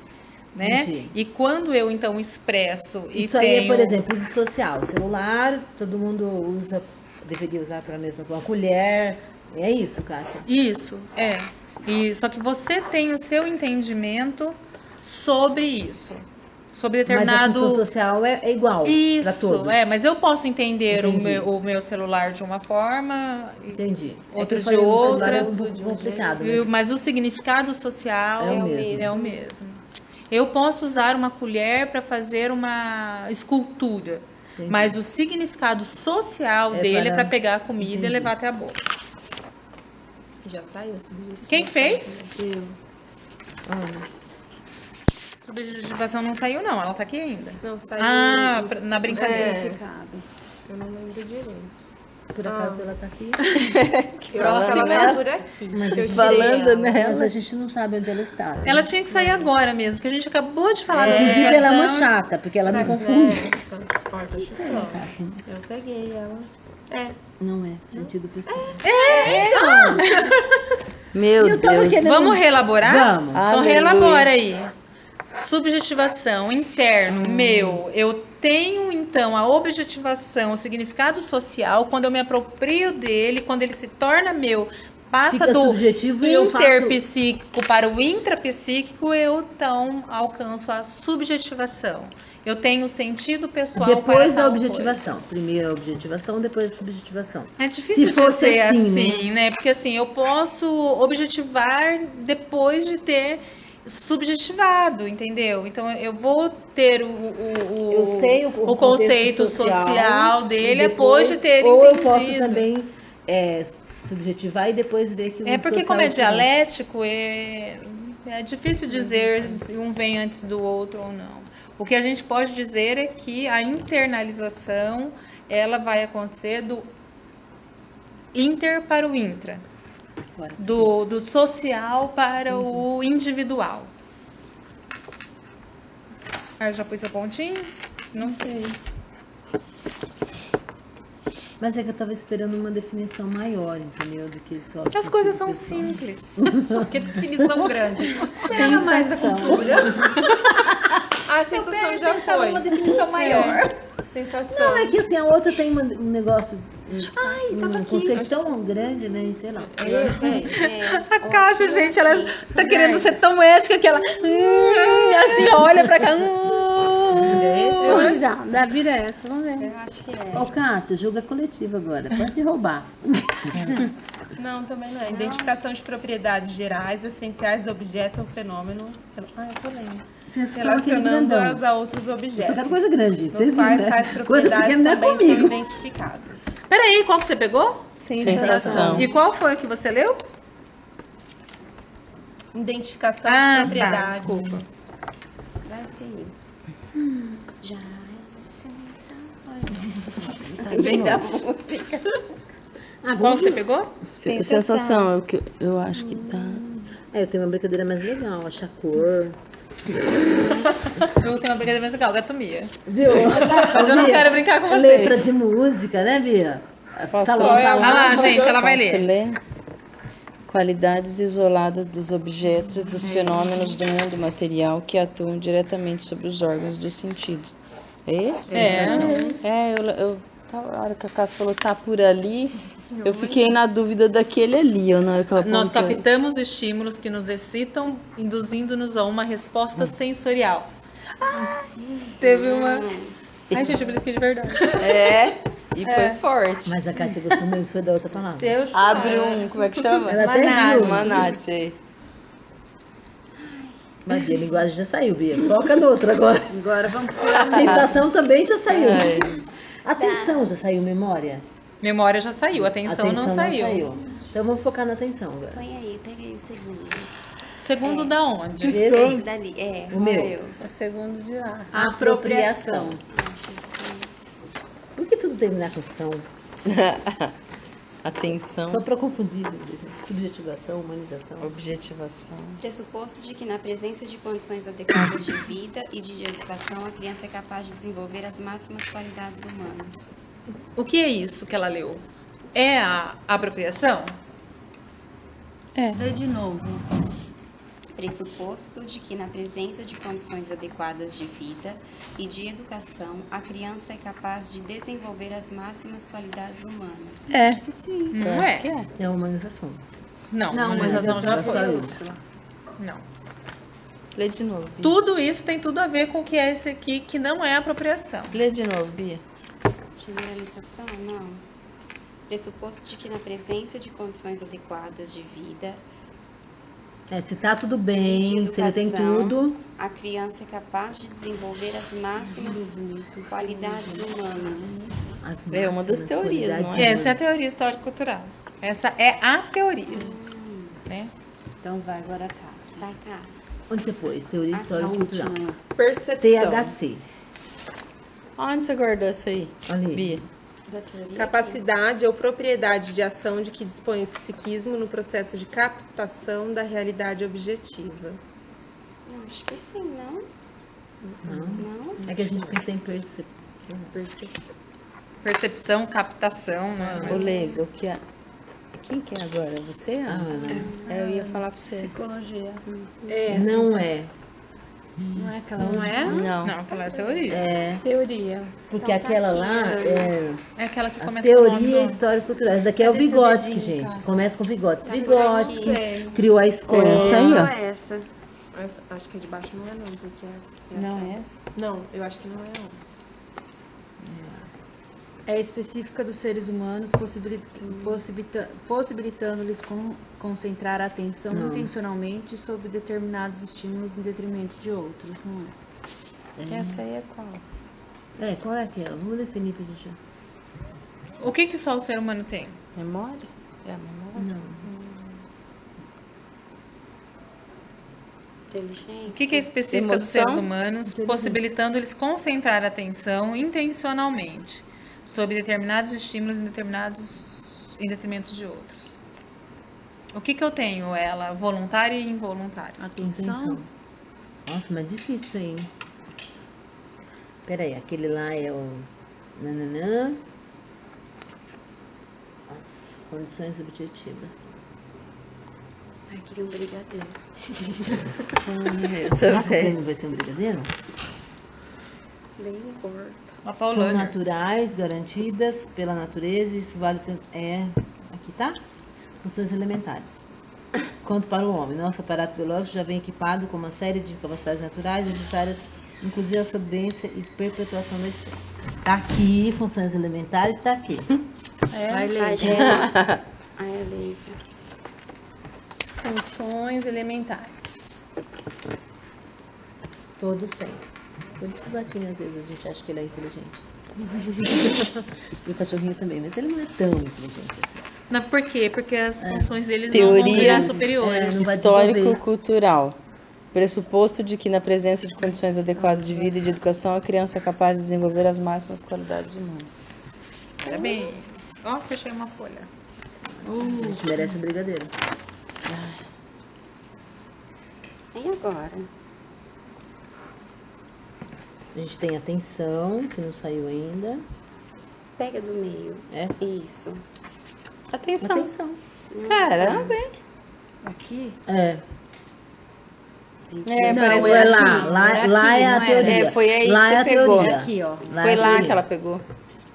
né? Entendi. E quando eu então expresso e Isso aí tenho... é, por exemplo, uso social. Celular, todo mundo usa, deveria usar para a mesma coisa. Colher, é isso, Kátia? Isso, é. E só que você tem o seu entendimento sobre isso, sobre Mas a determinado... função social é igual para Isso, todos. mas eu posso entender Entendi. o meu celular de uma forma, Entendi. Outro É de que eu falei, o celular outra. é um pouco complicado, né? mas o significado social É o mesmo. é o mesmo. Eu posso usar uma colher para fazer uma escultura, Entendi. mas o significado social É dele é para- para pegar a comida Entendi. e levar até a boca. Já saiu a subjetivação. Quem fez? Eu. Subjetivação não saiu não, ela tá aqui ainda. Não, saiu. Na brincadeira. Significado. Eu não lembro direito. Por acaso ela tá aqui? Eu acho que ela tá por aqui. Mas, que eu tirei Falando ela. nela. mas a gente não sabe onde ela está. né? Ela tinha que sair agora mesmo, porque a gente acabou de falar da Inclusive, ela é uma objetivação. chata, porque ela me Nossa, confunde. Porta chutou. Eu peguei ela. Não é, sentido pessoal. Meu Deus. Vamos reelaborar? Vamos. Então Aleluia. reelabora aí. Subjetivação, interno, meu. Eu tenho então a objetivação, o significado social, quando eu me aproprio dele, quando ele se torna meu, passa Fica do subjetivo e eu faço... interpsíquico para o intrapsíquico, eu então alcanço a subjetivação. Eu tenho sentido pessoal para Depois da tal objetivação. Primeiro a objetivação, depois a subjetivação. coisa. É difícil Se fosse dizer assim, assim, né? Porque assim, eu posso objetivar depois de ter subjetivado, entendeu? Então eu vou ter Eu sei o conceito contexto social e dele depois de ter ou entendido. eu posso também subjetivar e depois ver que o É porque social como é diferente. dialético, é difícil dizer se um vem antes do outro ou não. O que a gente pode dizer é que a internalização ela vai acontecer do inter para o intra, do social para o individual. Aí já pus seu pontinho? Não sei. Mas é que eu tava esperando uma definição maior, entendeu? Do que só... As coisas são pessoal. simples. Só que definição grande. Sensação. A sensação já foi. Uma definição maior. Sensação. Não, é que assim, a outra tem um negócio, tava um aqui. conceito tão grande, né? Sei lá. A Cássia, gente, ela tá querendo ser tão ética que ela assim olha pra cá. Vamos já, da vira essa, vamos ver. Eu acho que é. Ô, Cássia, julga coletivo agora. Pode roubar. Não, também não é. Identificação de propriedades gerais, essenciais do objeto ou fenômeno. Ah, eu tô lendo. Relacionando-as a outros Você objetos. tá coisa grande. Nos quais tais propriedades não é também são comigo. identificadas. Peraí, qual que você pegou? Sensação. E qual foi o que você leu? Identificação de Tá, propriedades. desculpa. Vai sim. Já Vem da Qual que você pegou? Sensação é o que eu acho que tá. Eu tenho uma brincadeira mais legal, achar cor. Eu tenho uma brincadeira mais legal, gatomia. Viu? Mas eu não quero brincar com vocês. Letra de música, né, Bia? Posso Tá ler? lá, tá Olha lá, gente, ela vai Posso ler. ler? Qualidades isoladas dos objetos e dos fenômenos do mundo material que atuam diretamente sobre os órgãos dos sentidos. É esse? A hora que a Cássia falou tá por ali, eu fiquei na dúvida daquele ali, ó, na hora que ela Nós apontou. captamos estímulos que nos excitam, induzindo-nos a uma resposta sensorial. Teve uma... Ai, gente, eu belisquei de verdade. É, e foi forte. Mas a Cátia gostou mesmo, foi da outra palavra. Abre como é que chama? Ela até viu. Manate aí. Mas Bia, a linguagem já saiu, Bia. Foca no outro agora. Agora vamos A sensação também já saiu. Ai. Atenção já saiu, memória? Memória já saiu, atenção não saiu. Então vamos focar na atenção agora. põe aí, pega aí o segundo. Segundo da onde? Esse dali, O meu. É o segundo de lá. Apropriação. Jesus. Por que tudo terminar com são? Atenção, Só para confundir, subjetivação, humanização. objetivação. Pressuposto de que na presença de condições adequadas de vida e de educação, a criança é capaz de desenvolver as máximas qualidades humanas. O que é isso que ela leu? É a apropriação? Lê de novo. Pressuposto de que na presença de condições adequadas de vida e de educação, a criança é capaz de desenvolver as máximas qualidades humanas. Não é. É a humanização. Não, Não, humanização já mas foi. saiu. Não. Lê de novo, Bia. Tudo isso tem tudo a ver com o que é esse aqui, que não é apropriação. Lê de novo, Bia. Generalização? Não. Pressuposto de que na presença de condições adequadas de vida, Se tá tudo E bem, de se ele tem educação. tudo. a criança é capaz de desenvolver as máximas qualidades humanas. As É uma das máximas teorias, não qualidades Essa é a teoria histórico-cultural. Essa é a teoria. Né? Então vai agora a Cássia. Vai cá. Onde você pôs? Teoria histórica e cultural. Percepção. THC. Onde você guardou isso aí, Olha aí. Bia? Da teoria. Capacidade ou propriedade de ação de que dispõe o psiquismo no processo de captação da realidade objetiva. Não, acho que sim, não? Não. Não? É que a gente pensa em Percepção, captação, né? Ô, Leisa, o que é? Quem que é agora? Você? Ana. Eu ia falar pra você. Psicologia. Não é. Não é aquela. Não é? Não. Não, aquela é a teoria. É. Teoria. Porque Então tá aquela aqui, lá Ana. É aquela que a começa com o nome teoria do... histórico-cultural. Essa daqui é o Cadê seu Vygotsky, dedinho, gente. Cássia? Começa com Vygotsky. Tá Vygotsky aqui. criou a escola. Essa aí, Só ó. essa. Acho que é de baixo não é não, porque Não é essa? Não, eu acho que não é não. É específica dos seres humanos, possibilitando-lhes concentrar a atenção Não. intencionalmente sobre determinados estímulos em detrimento de outros, não é? Essa aí é qual? Qual é aquela? Vamos definir pra gente. O que só o ser humano tem? Memória? É a memória? Não. Inteligência. O que é específica dos Emoção? seres humanos, possibilitando eles concentrar a atenção intencionalmente sob determinados estímulos em detrimento de outros. O que eu tenho? Ela voluntária e involuntária. Atenção. Nossa, mas difícil isso aí, hein? Peraí, aquele lá é o... Nananã. Nossa, condições objetivas. Ai, queria um brigadeiro. Será que o prêmio vai ser um brigadeiro? Bem gordo. Uma São Paulânia. naturais, garantidas pela natureza, isso vale... aqui tá? Funções elementares. Quanto para o homem, nosso aparato biológico já vem equipado com uma série de capacidades naturais necessárias, inclusive a sobrevivência e perpetuação da espécie. Tá aqui, funções elementares, tá aqui. Vai ler. Ai, é Leisa. Funções elementares. Todos têm. Por isso que o gatinho, às vezes, a gente acha que ele é inteligente. E o cachorrinho também, mas ele não é tão inteligente assim. Não, por quê? Porque as funções deles não Teoria vão virar superiores. não vai Histórico-cultural. Pressuposto de que na presença de condições adequadas de vida e de educação, a criança é capaz de desenvolver as máximas qualidades humanas. Parabéns. Ó, fechei uma folha. A gente merece um brigadeiro. E agora? A gente tem atenção, que não saiu ainda. Pega do meio. Essa? Isso. Atenção. Atenção. Caramba, hein? Aqui? É. É, Não, parece é aqui. lá é a não era? teoria. É, foi aí Lá que é você a pegou. teoria. Aqui, ó. Lá Foi é a lá teoria. que ela pegou.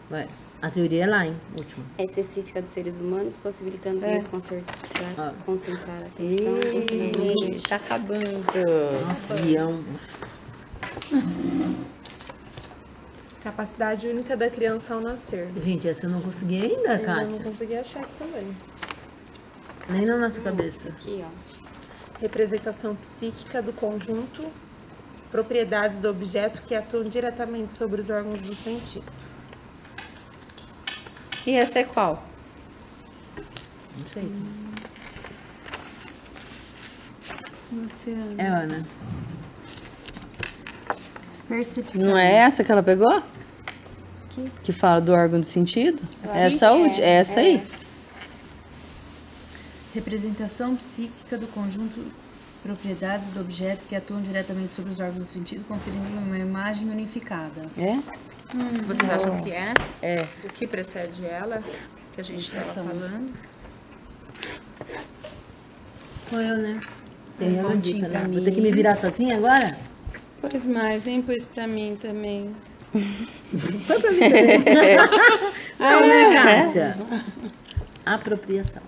Vai. A teoria é lá, hein? Última. É específica dos seres humanos, possibilitando eles Ah. concentrar a atenção, funcionamento. Tá acabando. Guião. Capacidade única da criança ao nascer. Gente, essa eu não consegui ainda, Eu não Kátia. consegui achar aqui também. Nem na nossa cabeça. Aqui, ó. Representação psíquica do conjunto, propriedades do objeto que atuam diretamente sobre os órgãos do sentido. E essa é qual? Não sei. Luciana. É, Ana. Percepção. Não é essa que ela pegou? Que fala do órgão do sentido? É a saúde? É essa aí. Representação psíquica do conjunto propriedades do objeto que atuam diretamente sobre os órgãos do sentido, conferindo uma imagem unificada. É? Vocês acham que é? É. O que precede ela? Que a gente estava falando? Sou eu, né? Tem Um uma pontinho dica, pra né? Vou mim. ter que me virar sozinha agora? Pois mais, hein? Pois pra mim também. Foi pra mim também. Não, né, Kátia? Apropriação.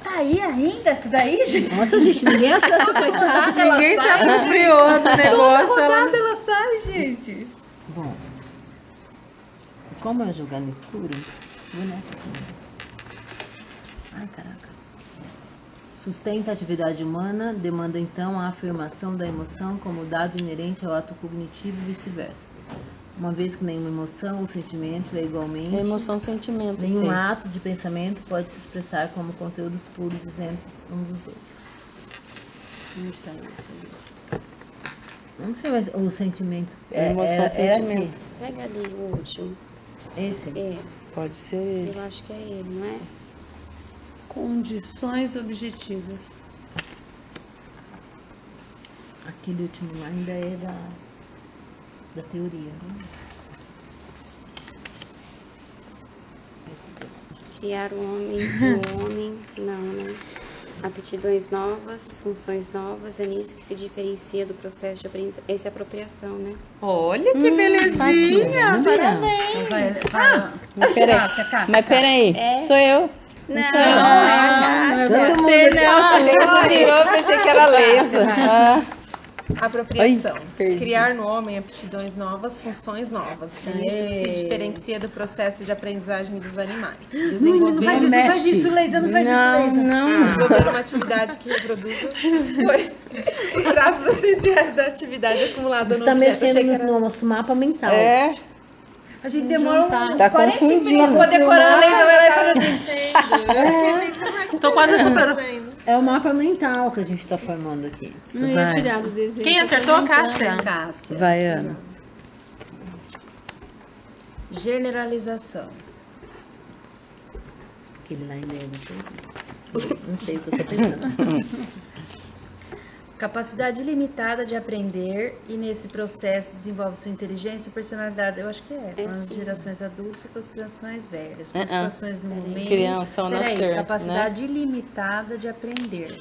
Tá aí ainda essa daí, gente? Nossa, gente, ninguém achou essa coitada. Ninguém se apropriou do negócio. Ela sabe, gente. Bom, como é jogar no escuro, vou nessa aqui. Ai, caraca. Sustenta a atividade humana, demanda então a afirmação da emoção como dado inerente ao ato cognitivo e vice-versa. Uma vez que nenhuma emoção ou sentimento é igualmente... É emoção, sentimento, Nenhum sim. ato de pensamento pode se expressar como conteúdos puros isentos uns dos outros. Onde está isso? Não sei, mas o sentimento... Emoção, sentimento. aqui. Pega ali o último. Esse? É, Pode ser ele. eu acho que é ele, não é? Condições objetivas. Aquele último lá ainda é da teoria, né? Criar o homem, não, né? Aptidões novas, funções novas, é nisso que se diferencia do processo de aprendizagem. Essa é apropriação, né? Olha que belezinha. Parabéns. Mas peraí. Mas peraí. Sou eu. Não sou eu. Todo mundo A Leisa virou, pensei que era Leisa. Apropriação. Ai, perdi. Criar no homem aptidões novas, funções novas. É isso que se diferencia do processo de aprendizagem dos animais. Desenvolver, Não faz isso, Leisa. Não faz isso, Leisa. desenvolver uma atividade que reproduza os traços essenciais da atividade acumulada Você no tá objeto. mexendo Achei que era- no nosso mapa mental. É, A gente demora tá 45 minutos confundindo. pra decorar a Leisa. Vai lá e faz assim. Tô quase superando. É o mapa mental que a gente tá formando aqui. Não ia tirar do desenho. Quem acertou? Cássia. Cássia. Vai, Ana. Generalização. Aquele lá ainda não sei, eu tô só pensando. Capacidade limitada de aprender e nesse processo desenvolve sua inteligência e personalidade. Eu acho que com as sim. gerações adultas e com as crianças mais velhas. Com situações no momento. Criança ao nascer, Capacidade ilimitada de aprender.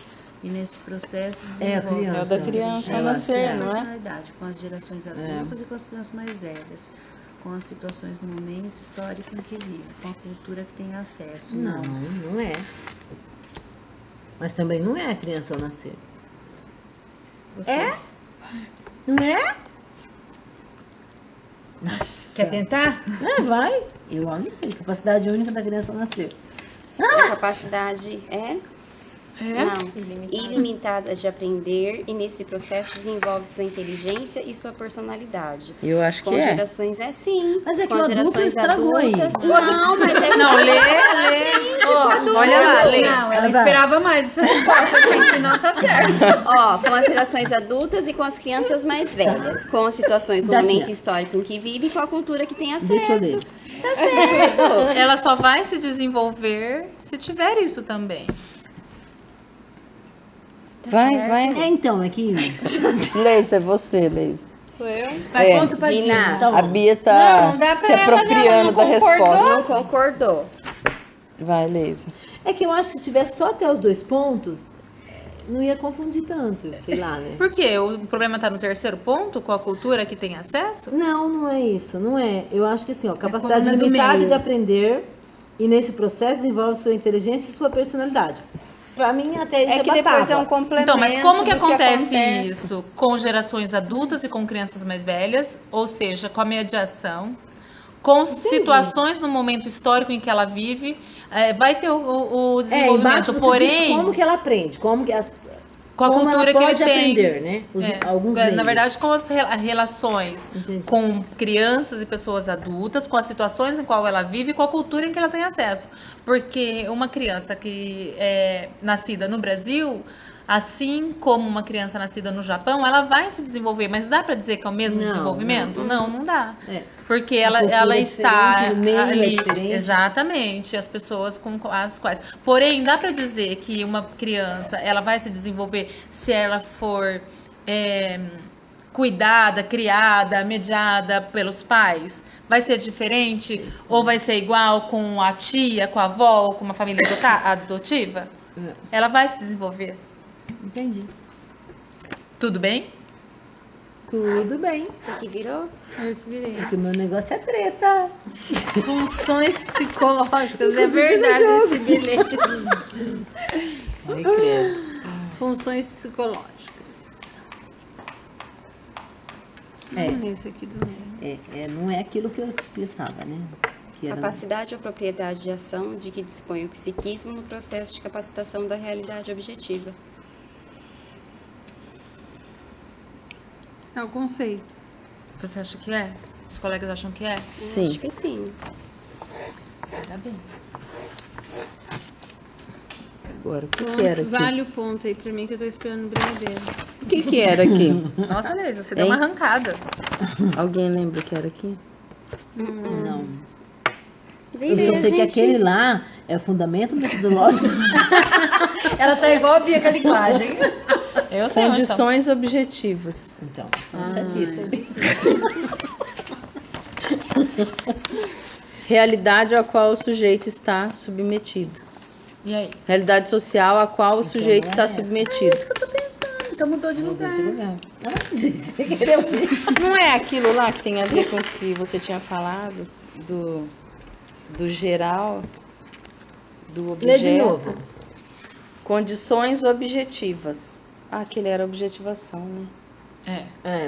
E nesse processo desenvolve criança. É o da criança ao a nascer, não é? personalidade com as gerações adultas e com as crianças mais velhas. Com as situações no momento histórico em que vive, com a cultura que tem acesso. Não é. Mas também não é a criança ao nascer. Você Não é? Nossa. quer tentar? Vai. Eu não sei. Capacidade única da criança ao nascer. A capacidade não, ilimitada de aprender e nesse processo desenvolve sua inteligência e sua personalidade. Eu acho que Com é. gerações sim. Mas é que com o as adulto gerações estragou aí. adultas. Não, mas é Não, lê. Olha lá, lê. Não, ela esperava mais essa resposta, gente, não tá certo. Ó, com as gerações adultas e com as crianças mais velhas, com as situações no momento histórico em que vive e com a cultura que tem Deixa eu acesso. ler. Tá certo. Ela só vai se desenvolver se tiver isso também. Vai. Então, é que... Leisa, é você, Leisa. Sou eu? Vai, É, conta pra Dina. Dina. Tá bom. A Bia tá Não dá pra se ela, apropriando não da resposta. Não concordou. Vai, Leisa. É que eu acho que se tivesse só até os 2 pontos, não ia confundir tanto, sei lá, né? Por quê? O problema tá no terceiro ponto, com a cultura que tem acesso? Não é isso, não é. Eu acho que assim, ó, capacidade coluna do limitada meio. de aprender e nesse processo desenvolve sua inteligência e sua personalidade. Pra mim, até isso É que depois é um complemento. Então, mas como que do acontece acontece. isso? Com gerações adultas e com crianças mais velhas, ou seja, com a mediação, com situações no momento histórico em que ela vive, vai ter o desenvolvimento, embaixo você porém, diz como que ela aprende, com a com a como cultura ela que ele pode tem. aprender, né? Alguns Na meios. verdade, com as relações Entendi. com crianças e pessoas adultas, com as situações em qual ela vive e com a cultura em que ela tem acesso. Porque uma criança que é nascida no Brasil, assim como uma criança nascida no Japão, ela vai se desenvolver, mas dá para dizer que é o mesmo Não, desenvolvimento? Não dá. É. Porque A cultura ela é está diferente, o meio é ali, diferente. exatamente, as pessoas com as quais. Porém, dá para dizer que uma criança ela vai se desenvolver se ela for cuidada, criada, mediada pelos pais? Vai ser diferente ou vai ser igual com a tia, com a avó, ou com uma família adotiva? Ela vai se desenvolver. Entendi. Tudo bem? Tudo bem. Isso aqui virou? Eu que virei. Porque o meu negócio é treta. Funções psicológicas, é verdade esse bilhete. Ai, credo. Funções psicológicas. Esse aqui do meio. Não é aquilo que eu pensava, né? Que era... Capacidade ou propriedade de ação de que dispõe o psiquismo no processo de capacitação da realidade objetiva. É o conceito. Você acha que é? Os colegas acham que é? Sim. Acho que sim. Parabéns. Agora, o que era aqui? Vale o ponto aí pra mim que eu tô esperando o brigadeiro. O que era aqui? Nossa, Leisa, você deu uma arrancada. Alguém lembra o que era aqui? Não. Vem Eu só ver, sei que gente. aquele lá é o fundamento metodológico. Ela tá igual a Bia com a linguagem. Eu sei onde estão. Condições objetivas. Então, chatice. Realidade a qual o sujeito está submetido. E aí? Realidade social a qual o sujeito não é está essa. submetido. Então mudou de lugar. Você queria ouvir. Não é aquilo lá que tem a ver com o que você tinha falado? Do geral? Do objeto? Lê de novo. Condições objetivas. Ah, aquele era objetivação, né?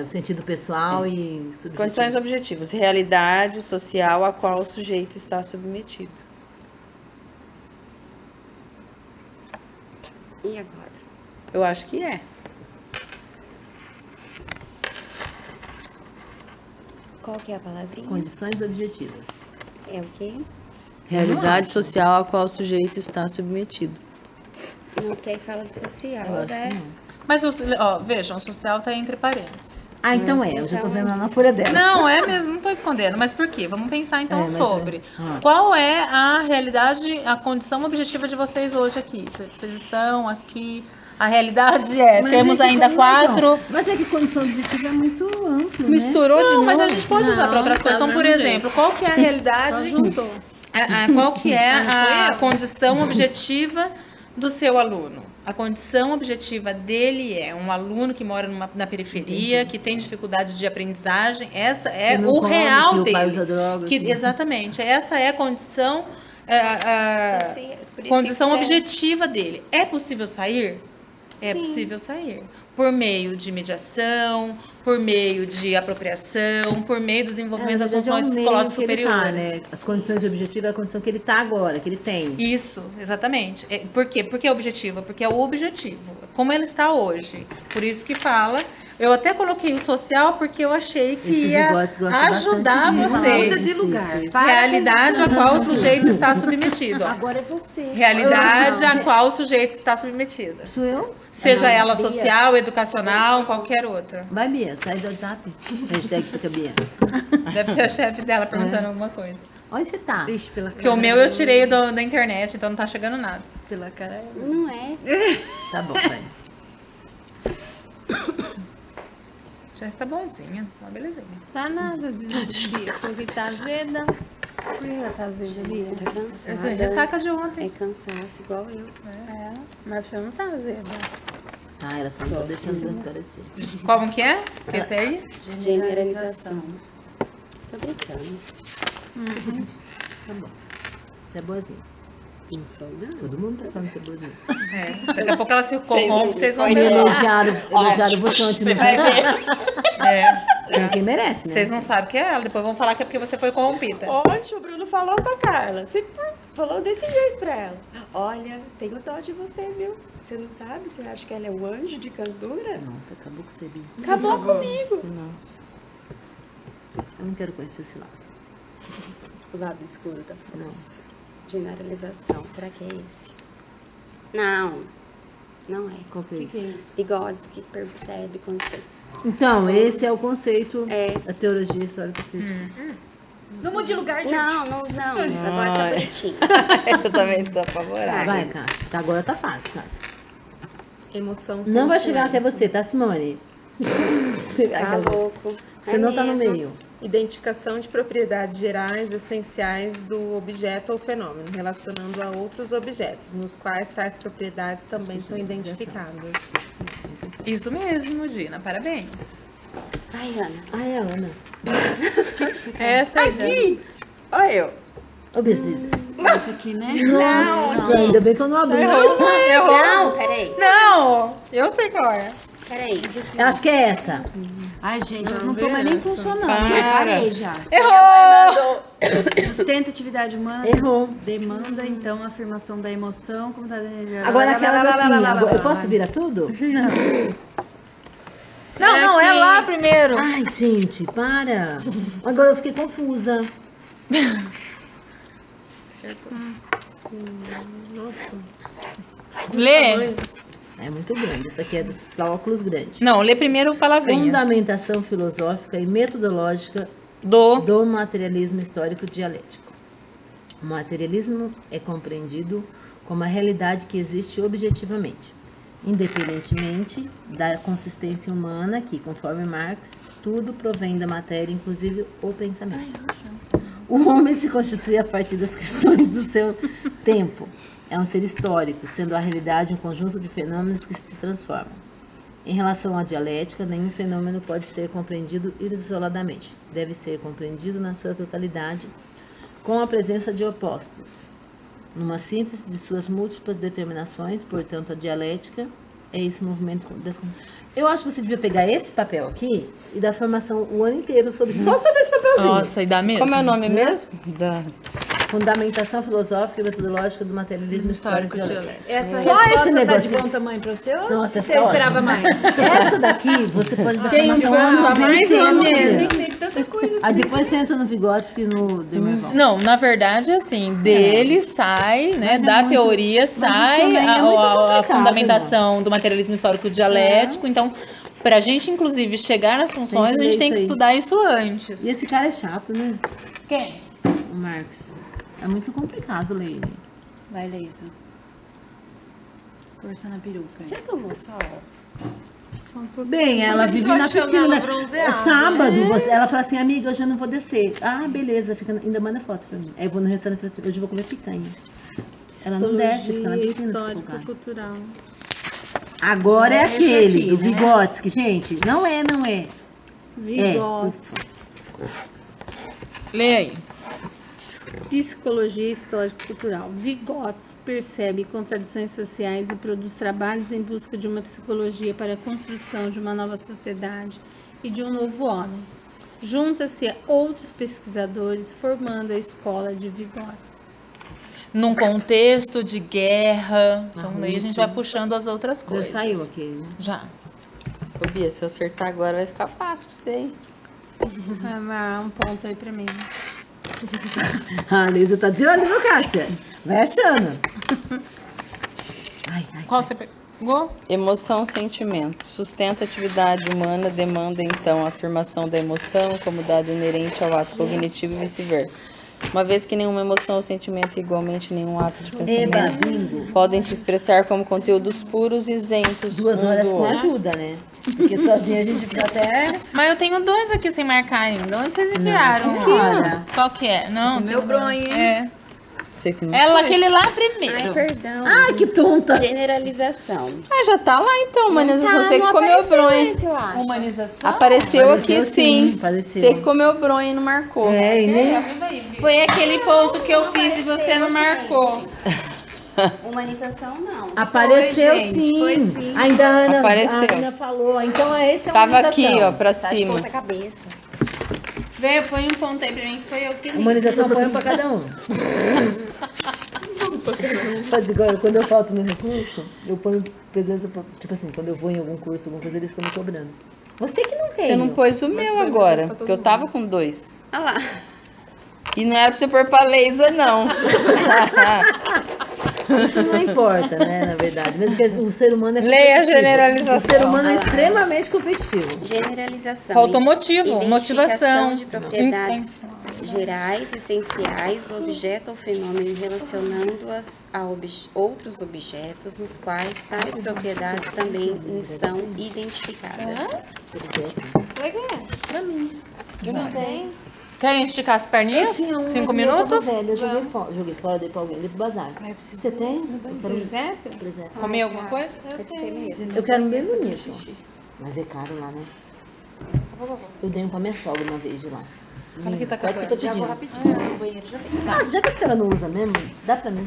O sentido pessoal e subjetivo. Condições objetivas. Realidade social a qual o sujeito está submetido. E agora? Eu acho que é. Qual que é a palavrinha? Condições objetivas. É o quê? Realidade social a qual o sujeito está submetido. Não quer fala de social, Eu acho né? que não. Mas, vejam, o social está entre parênteses. Ah, então eu já tô vendo lá na folha dela. Não, é mesmo, não estou escondendo. Mas por quê? Vamos pensar então Mas sobre qual é a realidade, a condição objetiva de vocês hoje aqui. Vocês estão aqui. A realidade temos ainda 4. Mas é que condição objetiva é muito amplo, Misturou de Não, novo. mas a gente pode usar para outras coisas. Então, do por mesmo exemplo, qual que é a realidade? Juntou. Qual que é a condição objetiva do seu aluno? A condição objetiva dele é um aluno que mora na periferia, que tem dificuldade de aprendizagem. Essa é o real que o pai dele. usa droga, Exatamente. Essa é a condição, Por isso condição que objetiva dele. É possível sair? É Sim. possível sair. Por meio de mediação, por meio de apropriação, por meio do desenvolvimento das funções psicológicas superiores. né? As condições objetivas é a condição que ele tá agora, que ele tem. Isso, exatamente. Por quê? Porque é objetivo? Porque é o objetivo. Como ele está hoje. Por isso que fala. Eu até coloquei o social porque eu achei que Esse ia Bigotes gosta ajudar bastante disso. Muda vocês. de lugar. Realidade a qual o sujeito está submetido. ó. Agora é você. Realidade a qual o sujeito está submetido. Sou eu? Seja ela Bia. social, educacional, qualquer outra. Vai, Bia, sai do WhatsApp. Hashtag fica Bia. Deve ser a chefe dela perguntando alguma coisa. Onde você tá? Vixe, pela cara. Porque o meu eu tirei da internet, então não tá chegando nada. Pela cara. Não é. Tá bom, vai. Já tá bonzinha, uma belezinha. Tá nada de Bia, porque tá azeda. Por que ela tá azeda, Bia? Tá cansada. Essa é ressaca de É ontem. cansaço, igual eu. É, mas você não tá azeda. Ah, ela só não tá deixando transparecer. Como que é? Esse aí? Generalização. Tô brincando. Tá bom. Você é boazinha. Não sou, não. Todo mundo tá falando que você é boazinha. É. Daqui a pouco ela se corrompe, vocês vão Me ver. elogiaram você ontem no dia. É. Quem merece, né? Vocês não sabem que é ela, depois vão falar que é porque você foi corrompida. Ontem o Bruno falou pra Carla. Você falou desse jeito pra ela. Olha, tenho dó de você, viu? Você não sabe? Você acha que ela é o anjo de cantora? Nossa, acabou com você, Bia. Acabou comigo. Nossa. Eu não quero conhecer esse lado. O lado escuro da força. Generalização. Será que é esse? Não. Não é. Qual que é isso? Bigodes que percebe conceito. Então, esse é o conceito É. da teologia histórica crítica. Não mude de lugar, gente. Não. Agora tá bonitinho. Eu também tô apavorada. Vai, Cássio. Tá, agora tá fácil, Cássio. Emoção Não vai sensual. chegar até você, tá, Simone? Tá louco. Você não tá no mesmo. meio. Identificação de propriedades gerais essenciais do objeto ou fenômeno, relacionando a outros objetos, nos quais tais propriedades também são identificadas. Isso mesmo, Gina, parabéns. Ai, Ana. Ah, é a Ana. Essa aí. Olha eu. Ô, Besida. Esse aqui, né? Nossa, ainda bem que eu não abri. Não, peraí. Não, eu sei qual é. Peraí. Eu acho que é essa. Ai, gente, eu não tô mais nem funcionando. Já parei já. Errou! Sustenta atividade humana. Errou. Demanda, então, a afirmação da emoção. Como tá... Agora aquelas assim, agora, eu posso virar tudo? Não, é lá primeiro. Ai, gente, para. Agora eu fiquei confusa. Lê. É muito grande, isso aqui é para óculos grandes. Não, lê primeiro palavrinha. Fundamentação filosófica e metodológica Do. do materialismo histórico dialético. O materialismo é compreendido como a realidade que existe objetivamente, independentemente da consistência humana que, conforme Marx, tudo provém da matéria, inclusive o pensamento. O homem se constitui a partir das questões do seu tempo. É um ser histórico, sendo a realidade um conjunto de fenômenos que se transformam. Em relação à dialética, nenhum fenômeno pode ser compreendido isoladamente. Deve ser compreendido na sua totalidade, com a presença de opostos. Numa síntese de suas múltiplas determinações, portanto, a dialética é esse movimento. Eu acho que você devia pegar esse papel aqui e dar formação o ano inteiro só sobre esse papelzinho. Nossa, e dá mesmo? Como é o nome mesmo? Fundamentação filosófica e metodológica do materialismo histórico dialético. Essa Só esse resposta tá de negocinho. bom tamanho pra você ou Nossa, você essa é esperava ótima. mais? Essa daqui você pode dar Tem formação um o ano a mais inteiro. ou menos? Né? Tem tanta coisa Aí depois você entra no Vygotsky e no Demerval. Não, na verdade, assim, dele sai, né, da teoria sai também é a muito complicado, fundamentação do materialismo histórico dialético. Então, Pra gente, inclusive, chegar nas funções, a gente tem que estudar isso antes. E esse cara é chato, né? Quem? O Marx. É muito complicado ler ele. Vai, Leisa. Força na peruca. Você tomou sol? Bem, ela vive na piscina. É sábado, ela fala assim, amiga, hoje eu não vou descer. Ah, beleza, ainda manda foto pra mim. Aí eu vou no restaurante e falo assim, hoje eu vou comer picanha. Ela não desce, fica na piscina. Histórico-cultural. Agora é aquele, do Vygotsky, gente. Não é. Vygotsky. Lê aí. Psicologia histórico-cultural. Vygotsky percebe contradições sociais e produz trabalhos em busca de uma psicologia para a construção de uma nova sociedade e de um novo homem. Junta-se a outros pesquisadores formando a escola de Vygotsky. Num contexto de guerra. Então, daí a gente vai puxando as outras coisas. Já saiu aqui, né? Já. Ô, Bia, se eu acertar agora vai ficar fácil pra você, hein? Vai lá, um ponto aí pra mim. A Lisa tá de olho, viu, Kátia? Vai achando. Qual você pegou? Emoção, sentimento. Sustenta a atividade humana, demanda, então, a afirmação da emoção como dado inerente ao ato cognitivo e vice-versa. Uma vez que nenhuma emoção ou sentimento e igualmente nenhum ato de pensamento podem se expressar como conteúdos puros e isentos 2 horas do com outro. ajuda, né? Porque sozinha a gente fica até... Mas eu tenho 2 aqui sem marcar ainda. Onde vocês enviaram? senhora. Qual que é? Não, Meu bronho, hein? É. Sei que não... Ela, aquele lá primeiro. Ai, perdão. Ai, que tonta. Generalização. Ah, já tá lá então, humanização. Tá, Você que não comeu apareceu bronho. esse, eu acho. Humanização? Apareceu aqui sim. Apareceu. Você que comeu bronho e não marcou. É, e nem... Foi aquele ponto que eu fiz e você não marcou. Humanização, não. Apareceu Foi, gente, foi sim. sim. Ainda a Ana, Apareceu. a Ana falou. Então esse é Tava humanização. aqui, ó, pra Tá de cima. ponta cabeça. Vê, põe um ponto aí pra mim que foi eu que li. Humanização foi um pra cada um. Faz igual, quando eu falto no recurso, eu ponho presença, tipo assim, quando eu vou em algum curso, alguma coisa, eles ficam me cobrando. Você que não veio. Você não pôs o meu agora, porque eu tava com 2. Olha lá. E não era pra você pôr pra Leisa, não. Isso não importa, né, na verdade. Mesmo que o ser humano é Leia a competitivo. generalização. O ser humano é extremamente competitivo. Generalização. Faltou motivo, Identificação motivação. de propriedades gerais, essenciais do objeto ou fenômeno, relacionando-as a outros objetos, nos quais tais propriedades também são identificadas. Querem esticar as perninhas? 5 minutos? Eu joguei fora, dei pra alguém, dei pro bazar. Você tem? Eu quero presépio. Comer alguma coisa? Pode ser mesmo. Eu quero um bem bonito. Mas é caro lá, né? Eu dei um pra minha sogra uma vez de lá. Fala que tá Quase que eu tô acabando. pedindo. Ah, já que a senhora não usa mesmo, dá pra mim.